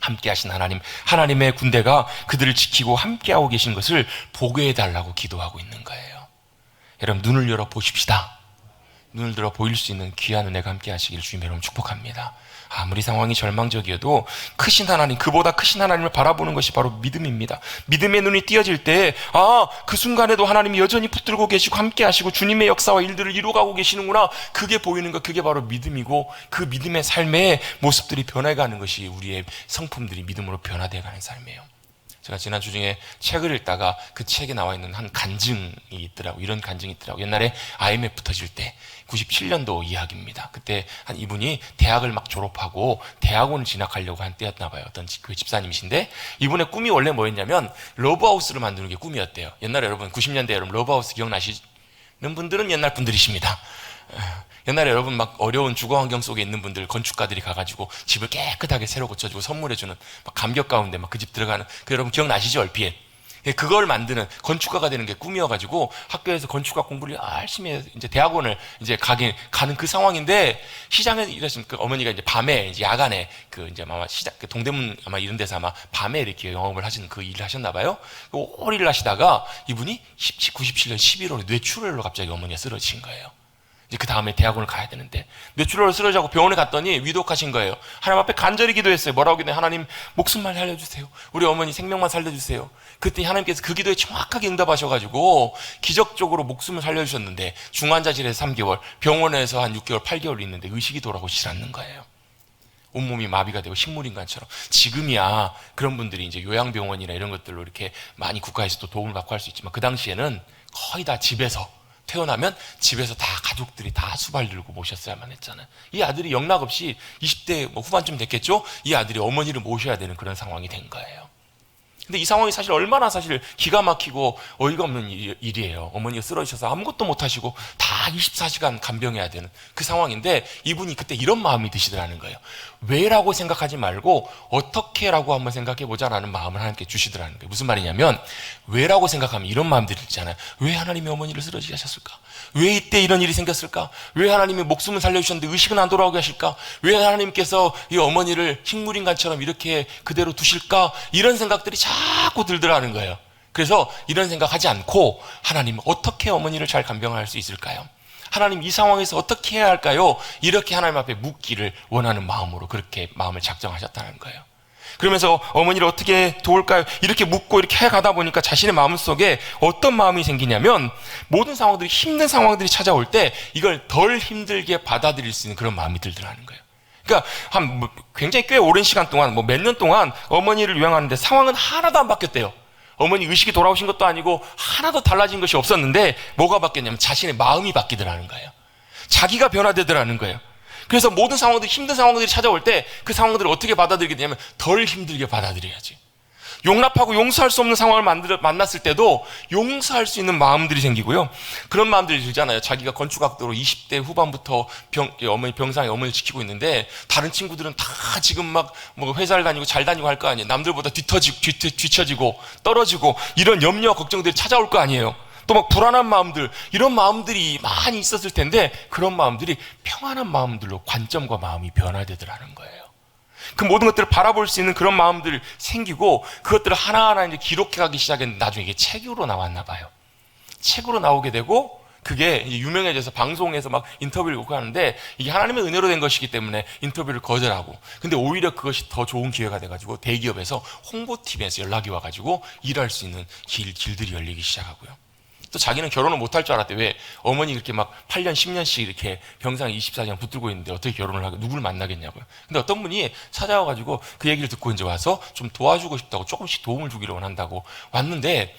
함께 하신 하나님, 하나님의 군대가 그들을 지키고 함께하고 계신 것을 보게 해달라고 기도하고 있는 거예요. 여러분, 눈을 열어 보십시다. 눈을 들어 보일 수 있는 귀한 은혜가 함께 하시길 주님 여러분 축복합니다. 아무리 상황이 절망적이어도 크신 하나님, 그보다 크신 하나님을 바라보는 것이 바로 믿음입니다. 믿음의 눈이 띄어질 때, 그 순간에도 하나님이 여전히 붙들고 계시고 함께 하시고 주님의 역사와 일들을 이루어가고 계시는구나, 그게 보이는 것, 그게 바로 믿음이고, 그 믿음의 삶의 모습들이 변해가는 것이 우리의 성품들이 믿음으로 변화되어가는 삶이에요. 제가 지난주 중에 책을 읽다가 그 책에 나와 있는 한 간증이 있더라고요. 이런 간증이 있더라고요. 옛날에 IMF 터질 때 97년도 이야기입니다. 그때 한 이분이 대학을 막 졸업하고 대학원을 진학하려고 한 때였나 봐요. 어떤 교회 집사님이신데, 이분의 꿈이 원래 뭐였냐면 러브하우스를 만드는 게 꿈이었대요. 옛날에 여러분 90년대 여러분 러브하우스 기억나시는 분들은 옛날 분들이십니다. 옛날에 여러분 막 어려운 주거 환경 속에 있는 분들, 건축가들이 가가지고 집을 깨끗하게 새로 고쳐주고 선물해주는 막 감격 가운데 막 그 집 들어가는, 그 여러분 기억나시죠? 얼핏. 그걸 만드는 건축가가 되는 게 꿈이어가지고 학교에서 건축가 공부를 열심히 해서 이제 대학원을 이제 가는 그 상황인데, 시장에 일하시면 그 어머니가 이제 밤에, 이제 야간에 그 이제 아마 시장, 그 동대문 아마 이런 데서 아마 밤에 이렇게 영업을 하시는 그 일을 하셨나봐요. 오래 일을 하시다가 이분이 97년 11월에 뇌출혈로 갑자기 어머니가 쓰러지신 거예요. 이제 그 다음에 대학원을 가야 되는데 뇌출혈로 쓰러지고 병원에 갔더니 위독하신 거예요. 하나님 앞에 간절히 기도했어요. 뭐라고 기도해? 하나님, 목숨만 살려주세요. 우리 어머니 생명만 살려주세요. 그랬더니 하나님께서 그 기도에 정확하게 응답하셔가지고 기적적으로 목숨을 살려주셨는데, 중환자실에서 3개월, 병원에서 한 6개월, 8개월 있는데 의식이 돌아오시지 않는 거예요. 온몸이 마비가 되고 식물인간처럼. 지금이야 그런 분들이 이제 요양병원이나 이런 것들로 이렇게 많이 국가에서도 도움을 받고 할 수 있지만, 그 당시에는 거의 다 집에서, 태어나면 집에서 다 가족들이 다 수발 들고 모셨어야만 했잖아요. 이 아들이 영락없이 20대 후반쯤 됐겠죠? 이 아들이 어머니를 모셔야 되는 그런 상황이 된 거예요. 근데 이 상황이 사실 얼마나 사실 기가 막히고 어이가 없는 일이에요. 어머니가 쓰러지셔서 아무것도 못하시고 다 24시간 간병해야 되는 그 상황인데, 이분이 그때 이런 마음이 드시더라는 거예요. 왜라고 생각하지 말고 어떻게라고 한번 생각해보자라는 마음을 하나님께 주시더라는 거예요. 무슨 말이냐면, 왜라고 생각하면 이런 마음들이 있잖아요. 왜 하나님이 어머니를 쓰러지게 하셨을까? 왜 이때 이런 일이 생겼을까? 왜 하나님이 목숨을 살려주셨는데 의식은 안 돌아오게 하실까? 왜 하나님께서 이 어머니를 식물인간처럼 이렇게 그대로 두실까? 이런 생각들이 자꾸 들더라는 거예요. 그래서 이런 생각하지 않고, 하나님 어떻게 어머니를 잘 간병할 수 있을까요? 하나님 이 상황에서 어떻게 해야 할까요? 이렇게 하나님 앞에 묻기를 원하는 마음으로 그렇게 마음을 작정하셨다는 거예요. 그러면서 어머니를 어떻게 도울까요? 이렇게 묻고 이렇게 해가다 보니까 자신의 마음속에 어떤 마음이 생기냐면, 모든 상황들이, 힘든 상황들이 찾아올 때 이걸 덜 힘들게 받아들일 수 있는 그런 마음이 들더라는 거예요. 그러니까 굉장히 꽤 오랜 시간 동안, 몇 년 동안 어머니를 요양하는데 상황은 하나도 안 바뀌었대요. 어머니 의식이 돌아오신 것도 아니고 하나도 달라진 것이 없었는데, 뭐가 바뀌었냐면 자신의 마음이 바뀌더라는 거예요. 자기가 변화되더라는 거예요. 그래서 모든 상황들이, 힘든 상황들이 찾아올 때 그 상황들을 어떻게 받아들이게 되냐면 덜 힘들게 받아들여야지. 용납하고 용서할 수 없는 상황을 만났을 때도 용서할 수 있는 마음들이 생기고요. 그런 마음들이 들잖아요. 자기가 건축학도로 20대 후반부터 어머니 병상에 어머니를 지키고 있는데, 다른 친구들은 다 지금 막 회사를 다니고 잘 다니고 할 거 아니에요. 남들보다 뒤처지고 떨어지고 이런 염려와 걱정들이 찾아올 거 아니에요. 또 막 불안한 마음들, 이런 마음들이 많이 있었을 텐데, 그런 마음들이 평안한 마음들로 관점과 마음이 변화되더라는 거예요. 그 모든 것들을 바라볼 수 있는 그런 마음들이 생기고, 그것들을 하나하나 이제 기록해 가기 시작했는데, 나중에 이게 책으로 나왔나 봐요. 책으로 나오게 되고, 그게 유명해져서 방송에서 막 인터뷰를 요구하는데 이게 하나님의 은혜로 된 것이기 때문에 인터뷰를 거절하고, 근데 오히려 그것이 더 좋은 기회가 돼가지고 대기업에서 홍보팀에서 연락이 와가지고 일할 수 있는 길들이 열리기 시작하고요. 또 자기는 결혼을 못할 줄 알았대. 왜? 어머니 그렇게 막 8년 10년씩 이렇게 병상 24시간 붙들고 있는데 어떻게 결혼을 하고 누구를 만나겠냐고요. 근데 어떤 분이 찾아와가지고 그 얘기를 듣고 이제 와서 좀 도와주고 싶다고, 조금씩 도움을 주기를 원한다고 왔는데,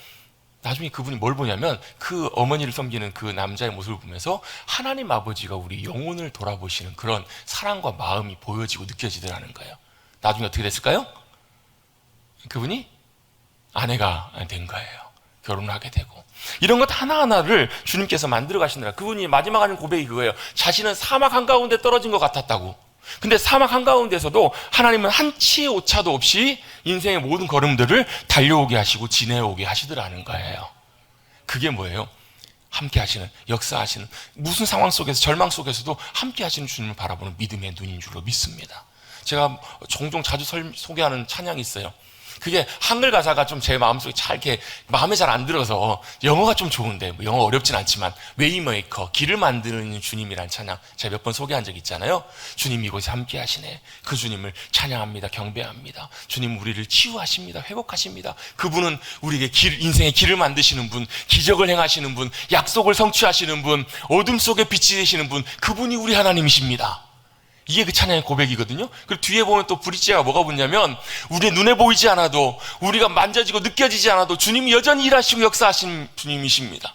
나중에 그분이 뭘 보냐면 그 어머니를 섬기는 그 남자의 모습을 보면서 하나님 아버지가 우리 영혼을 돌아보시는 그런 사랑과 마음이 보여지고 느껴지더라는 거예요. 나중에 어떻게 됐을까요? 그분이 아내가 된 거예요. 결혼을 하게 되고. 이런 것 하나하나를 주님께서 만들어 가시느라, 그분이 마지막 하는 고백이 그거예요. 자신은 사막 한가운데 떨어진 것 같았다고. 근데 사막 한가운데서도 하나님은 한치의 오차도 없이 인생의 모든 걸음들을 달려오게 하시고 지내오게 하시더라는 거예요. 그게 뭐예요? 함께 하시는, 역사하시는, 무슨 상황 속에서, 절망 속에서도 함께 하시는 주님을 바라보는 믿음의 눈인 줄로 믿습니다. 제가 종종 자주 소개하는 찬양이 있어요. 그게 한글 가사가 좀 제 마음속에 잘 이렇게 마음에 잘 안 들어서, 영어가 좀 좋은데 영어 어렵진 않지만 웨이메이커, 길을 만드는 주님이라는 찬양 제가 몇 번 소개한 적 있잖아요. 주님이 이곳에 함께 하시네. 그 주님을 찬양합니다. 경배합니다. 주님 우리를 치유하십니다. 회복하십니다. 그분은 우리에게 인생의 길을 만드시는 분, 기적을 행하시는 분, 약속을 성취하시는 분, 어둠 속에 빛이 되시는 분, 그분이 우리 하나님이십니다. 이게 그 찬양의 고백이거든요. 그리고 뒤에 보면 또 브릿지가 뭐가 붙냐면, 우리의 눈에 보이지 않아도, 우리가 만져지고 느껴지지 않아도 주님이 여전히 일하시고 역사하신 주님이십니다.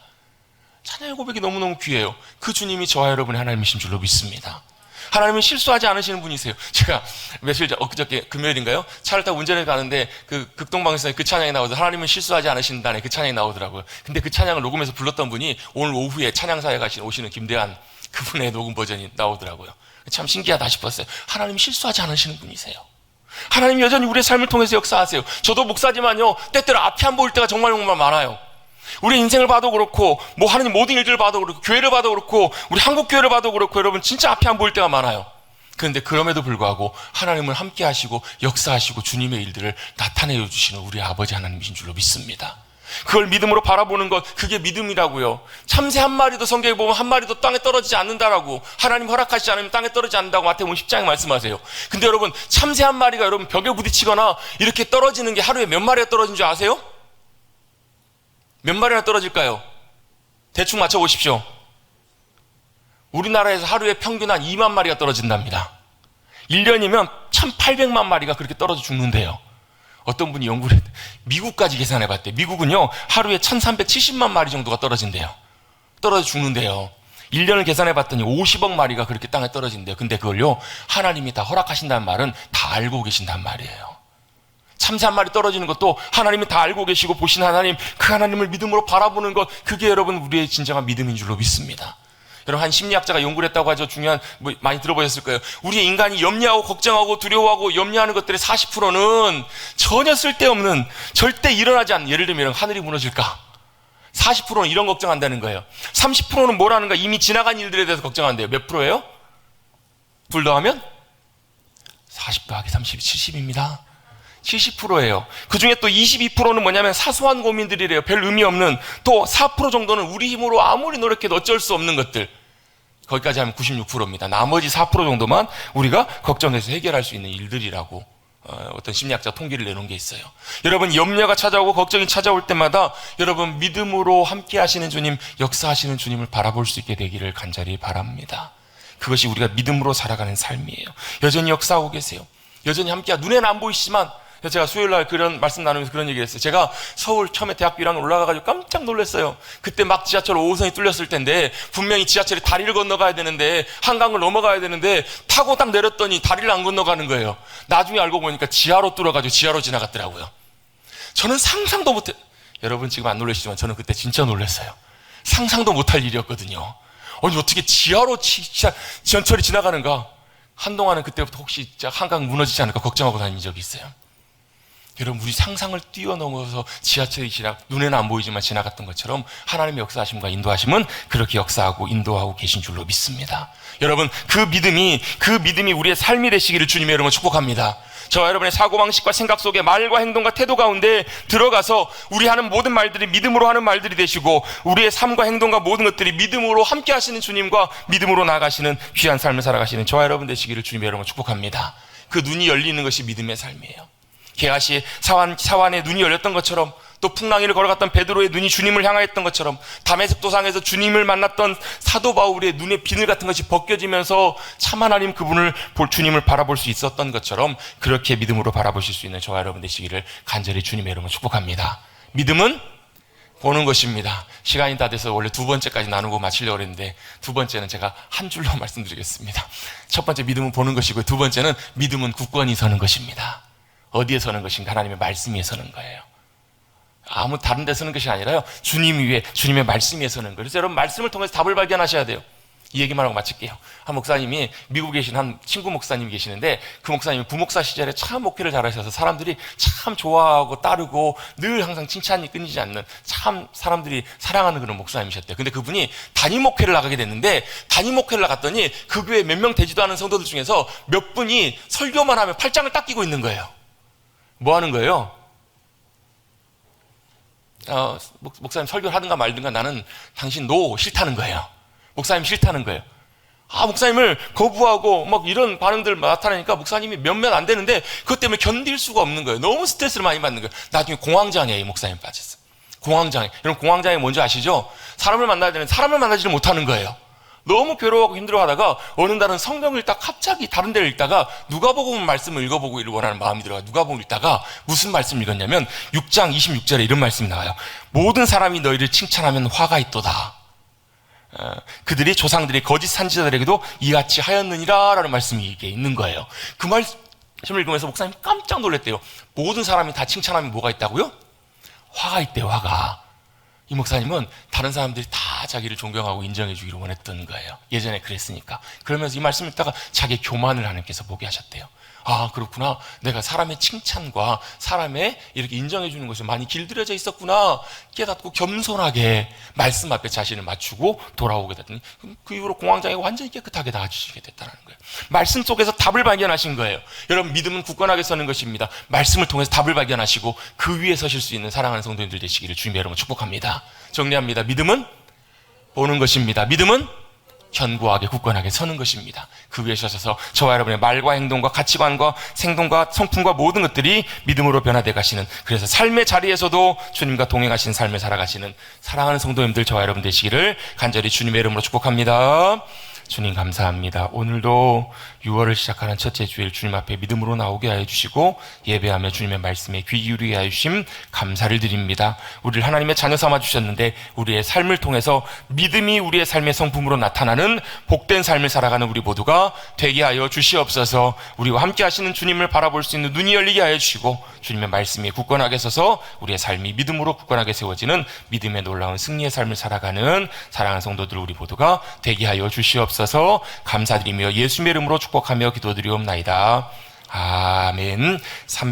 찬양의 고백이 너무너무 귀해요. 그 주님이 저와 여러분의 하나님이신 줄로 믿습니다. 하나님은 실수하지 않으시는 분이세요. 제가 며칠 전, 엊그저께 금요일인가요? 차를 타고 운전해 가는데 그 극동방에서 그 찬양이 나오더라고요. 하나님은 실수하지 않으신다네, 그 찬양이 나오더라고요. 근데 그 찬양을 녹음해서 불렀던 분이 오늘 오후에 찬양사에 오시는 김대한 그분의 녹음 버전이 나오더라고요. 참 신기하다 싶었어요. 하나님 실수하지 않으시는 분이세요. 하나님 여전히 우리의 삶을 통해서 역사하세요. 저도 목사지만요, 때때로 앞이 안 보일 때가 정말 많아요. 우리 인생을 봐도 그렇고, 하나님 모든 일들을 봐도 그렇고, 교회를 봐도 그렇고, 우리 한국교회를 봐도 그렇고, 여러분 진짜 앞이 안 보일 때가 많아요. 그런데 그럼에도 불구하고 하나님을 함께 하시고 역사하시고 주님의 일들을 나타내어 주시는 우리 아버지 하나님이신 줄로 믿습니다. 그걸 믿음으로 바라보는 것, 그게 믿음이라고요. 참새 한 마리도 성경에 보면 한 마리도 땅에 떨어지지 않는다라고, 하나님 허락하시지 않으면 땅에 떨어지지 않는다고 마태복음 10장에 말씀하세요. 근데 여러분, 참새 한 마리가 여러분 벽에 부딪히거나 이렇게 떨어지는 게 하루에 몇 마리가 떨어진 줄 아세요? 몇 마리나 떨어질까요? 대충 맞춰보십시오. 우리나라에서 하루에 평균 한 2만 마리가 떨어진답니다. 1년이면 1800만 마리가 그렇게 떨어져 죽는데요. 어떤 분이 연구를 했대. 미국까지 계산해봤대. 미국은요, 하루에 1370만 마리 정도가 떨어진대요. 떨어져 죽는데요. 1년을 계산해봤더니 50억 마리가 그렇게 땅에 떨어진대요. 근데 그걸요, 하나님이 다 허락하신다는 말은 다 알고 계신단 말이에요. 참새 한 마리 떨어지는 것도 하나님이 다 알고 계시고 보신 하나님, 그 하나님을 믿음으로 바라보는 것, 그게 여러분 우리의 진정한 믿음인 줄로 믿습니다. 여러분, 한 심리학자가 연구를 했다고 하죠. 중요한, 많이 들어보셨을 거예요. 우리 인간이 염려하고 걱정하고 두려워하고 염려하는 것들의 40%는 전혀 쓸데없는, 절대 일어나지 않는, 예를 들면 하늘이 무너질까? 40%는 이런 걱정한다는 거예요. 30%는 뭐라는가? 이미 지나간 일들에 대해서 걱정한대요. 몇 프로예요? 둘 더하면 40 더하기 30이 70입니다. 70%예요. 그 중에 또 22%는 뭐냐면 사소한 고민들이래요. 별 의미 없는. 또 4% 정도는 우리 힘으로 아무리 노력해도 어쩔 수 없는 것들. 거기까지 하면 96%입니다. 나머지 4% 정도만 우리가 걱정해서 해결할 수 있는 일들이라고 어떤 심리학자 통계를 내놓은 게 있어요. 여러분, 염려가 찾아오고 걱정이 찾아올 때마다 여러분 믿음으로 함께 하시는 주님, 역사하시는 주님을 바라볼 수 있게 되기를 간절히 바랍니다. 그것이 우리가 믿음으로 살아가는 삶이에요. 여전히 역사하고 계세요. 여전히 함께, 눈에는 안 보이시지만, 제가 수요일날 그런 말씀 나누면서 그런 얘기를 했어요. 제가 서울 처음에 대학교 1학년 올라가가지고 깜짝 놀랐어요. 그때 막 지하철 5호선이 뚫렸을 텐데, 분명히 지하철이 다리를 건너가야 되는데, 한강을 넘어가야 되는데, 타고 딱 내렸더니 다리를 안 건너가는 거예요. 나중에 알고 보니까 지하로 뚫어가지고 지하로 지나갔더라고요. 저는 상상도 못해. 여러분 지금 안 놀라시지만 저는 그때 진짜 놀랐어요. 상상도 못할 일이었거든요. 아니 어떻게 지하로 지하철이 지나가는가? 한동안은 그때부터 혹시 한강 무너지지 않을까 걱정하고 다닌 적이 있어요. 여러분, 우리 상상을 뛰어넘어서 지하철이 눈에는 안 보이지만 지나갔던 것처럼 하나님의 역사하심과 인도하심은 그렇게 역사하고 인도하고 계신 줄로 믿습니다. 여러분, 그 믿음이 우리의 삶이 되시기를 주님의 이름으로 축복합니다. 저와 여러분의 사고방식과 생각 속에 말과 행동과 태도 가운데 들어가서 우리 하는 모든 말들이 믿음으로 하는 말들이 되시고, 우리의 삶과 행동과 모든 것들이 믿음으로 함께 하시는 주님과 믿음으로 나아가시는 귀한 삶을 살아가시는 저와 여러분 되시기를 주님의 이름으로 축복합니다. 그 눈이 열리는 것이 믿음의 삶이에요. 게하시의 사완의 눈이 열렸던 것처럼, 또 풍랑이를 걸어갔던 베드로의 눈이 주님을 향하였던 것처럼, 다메섹 도상에서 주님을 만났던 사도 바울의 눈의 비늘 같은 것이 벗겨지면서 참 하나님 그분을 주님을 바라볼 수 있었던 것처럼, 그렇게 믿음으로 바라보실 수 있는 저와 여러분 되시기를 간절히 주님의 이름으로 축복합니다. 믿음은 보는 것입니다. 시간이 다 돼서 원래 두 번째까지 나누고 마치려고 했는데, 두 번째는 제가 한 줄로 말씀드리겠습니다. 첫 번째 믿음은 보는 것이고, 두 번째는 믿음은 굳건히 서는 것입니다. 어디에 서는 것인가? 하나님의 말씀 위에 서는 거예요. 아무 다른 데 서는 것이 아니라요, 주님 위에, 주님의 말씀 위에 서는 거예요. 그래서 여러분, 말씀을 통해서 답을 발견하셔야 돼요. 이 얘기만 하고 마칠게요. 한 목사님이, 미국에 계신 한 친구 목사님이 계시는데, 그 목사님이 부목사 시절에 참 목회를 잘하셔서 사람들이 참 좋아하고 따르고 늘 항상 칭찬이 끊이지 않는 참 사람들이 사랑하는 그런 목사님이셨대요. 근데 그분이 단임 목회를 나가게 됐는데, 단임 목회를 나갔더니 그 교회 몇 명 되지도 않은 성도들 중에서 몇 분이 설교만 하면 팔짱을 딱 끼고 있는 거예요. 뭐 하는 거예요? 목사님 설교를 하든가 말든가 나는 당신 싫다는 거예요. 목사님 싫다는 거예요. 목사님을 거부하고 막 이런 반응들 나타나니까 목사님이 몇몇 안 되는데, 그것 때문에 견딜 수가 없는 거예요. 너무 스트레스를 많이 받는 거예요. 나중에 공황장애에 이 목사님 빠졌어. 공황장애. 여러분, 공황장애 뭔지 아시죠? 사람을 만나야 되는데 사람을 만나지를 못하는 거예요. 너무 괴로워하고 힘들어하다가 어느 날은 성경을 읽다가 갑자기 다른 데를 읽다가 누가복음 말씀을 읽어보고 원하는 마음이 들어가 누가복음 읽다가 무슨 말씀 읽었냐면 6장 26절에 이런 말씀이 나와요. 모든 사람이 너희를 칭찬하면 화가 있도다. 그들이 조상들이 거짓 선지자들에게도 이같이 하였느니라 라는 말씀이 이게 있는 거예요. 그 말씀을 읽으면서 목사님 깜짝 놀랐대요. 모든 사람이 다 칭찬하면 뭐가 있다고요? 화가 있대요. 화가. 이 목사님은 다른 사람들이 다 자기를 존경하고 인정해 주기를 원했던 거예요. 예전에 그랬으니까. 그러면서 이 말씀을 읽다가 자기의 교만을 하나님께서 보게 하셨대요. 그렇구나. 내가 사람의 칭찬과 사람의 이렇게 인정해 주는 것이 많이 길들여져 있었구나 깨닫고 겸손하게 말씀 앞에 자신을 맞추고 돌아오게 됐더니 그 이후로 공황장애가 완전히 깨끗하게 나아지게 됐다는 거예요. 말씀 속에서 답을 발견하신 거예요. 여러분, 믿음은 굳건하게 서는 것입니다. 말씀을 통해서 답을 발견하시고 그 위에 서실 수 있는 사랑하는 성도님들 되시기를 주님의 이름으로 축복합니다. 정리합니다. 믿음은 보는 것입니다. 믿음은 견고하게 굳건하게 서는 것입니다. 그 위에 서셔서 저와 여러분의 말과 행동과 가치관과 생동과 성품과 모든 것들이 믿음으로 변화되어 가시는, 그래서 삶의 자리에서도 주님과 동행하시는 삶을 살아가시는 사랑하는 성도님들 저와 여러분 되시기를 간절히 주님의 이름으로 축복합니다. 주님 감사합니다. 오늘도 6월을 시작하는 첫째 주일 주님 앞에 믿음으로 나오게 하여 주시고 예배하며 주님의 말씀에 귀 기울이게 하여 주심 감사를 드립니다. 우리를 하나님의 자녀 삼아 주셨는데 우리의 삶을 통해서 믿음이 우리의 삶의 성품으로 나타나는 복된 삶을 살아가는 우리 모두가 되게 하여 주시옵소서. 우리와 함께 하시는 주님을 바라볼 수 있는 눈이 열리게 하여 주시고 주님의 말씀에 굳건하게 서서 우리의 삶이 믿음으로 굳건하게 세워지는 믿음의 놀라운 승리의 삶을 살아가는 사랑하는 성도들 우리 모두가 되게 하여 주시옵소서. 감사드리며 예수님의 이름으로 축복하며 기도드리옵나이다. 아멘.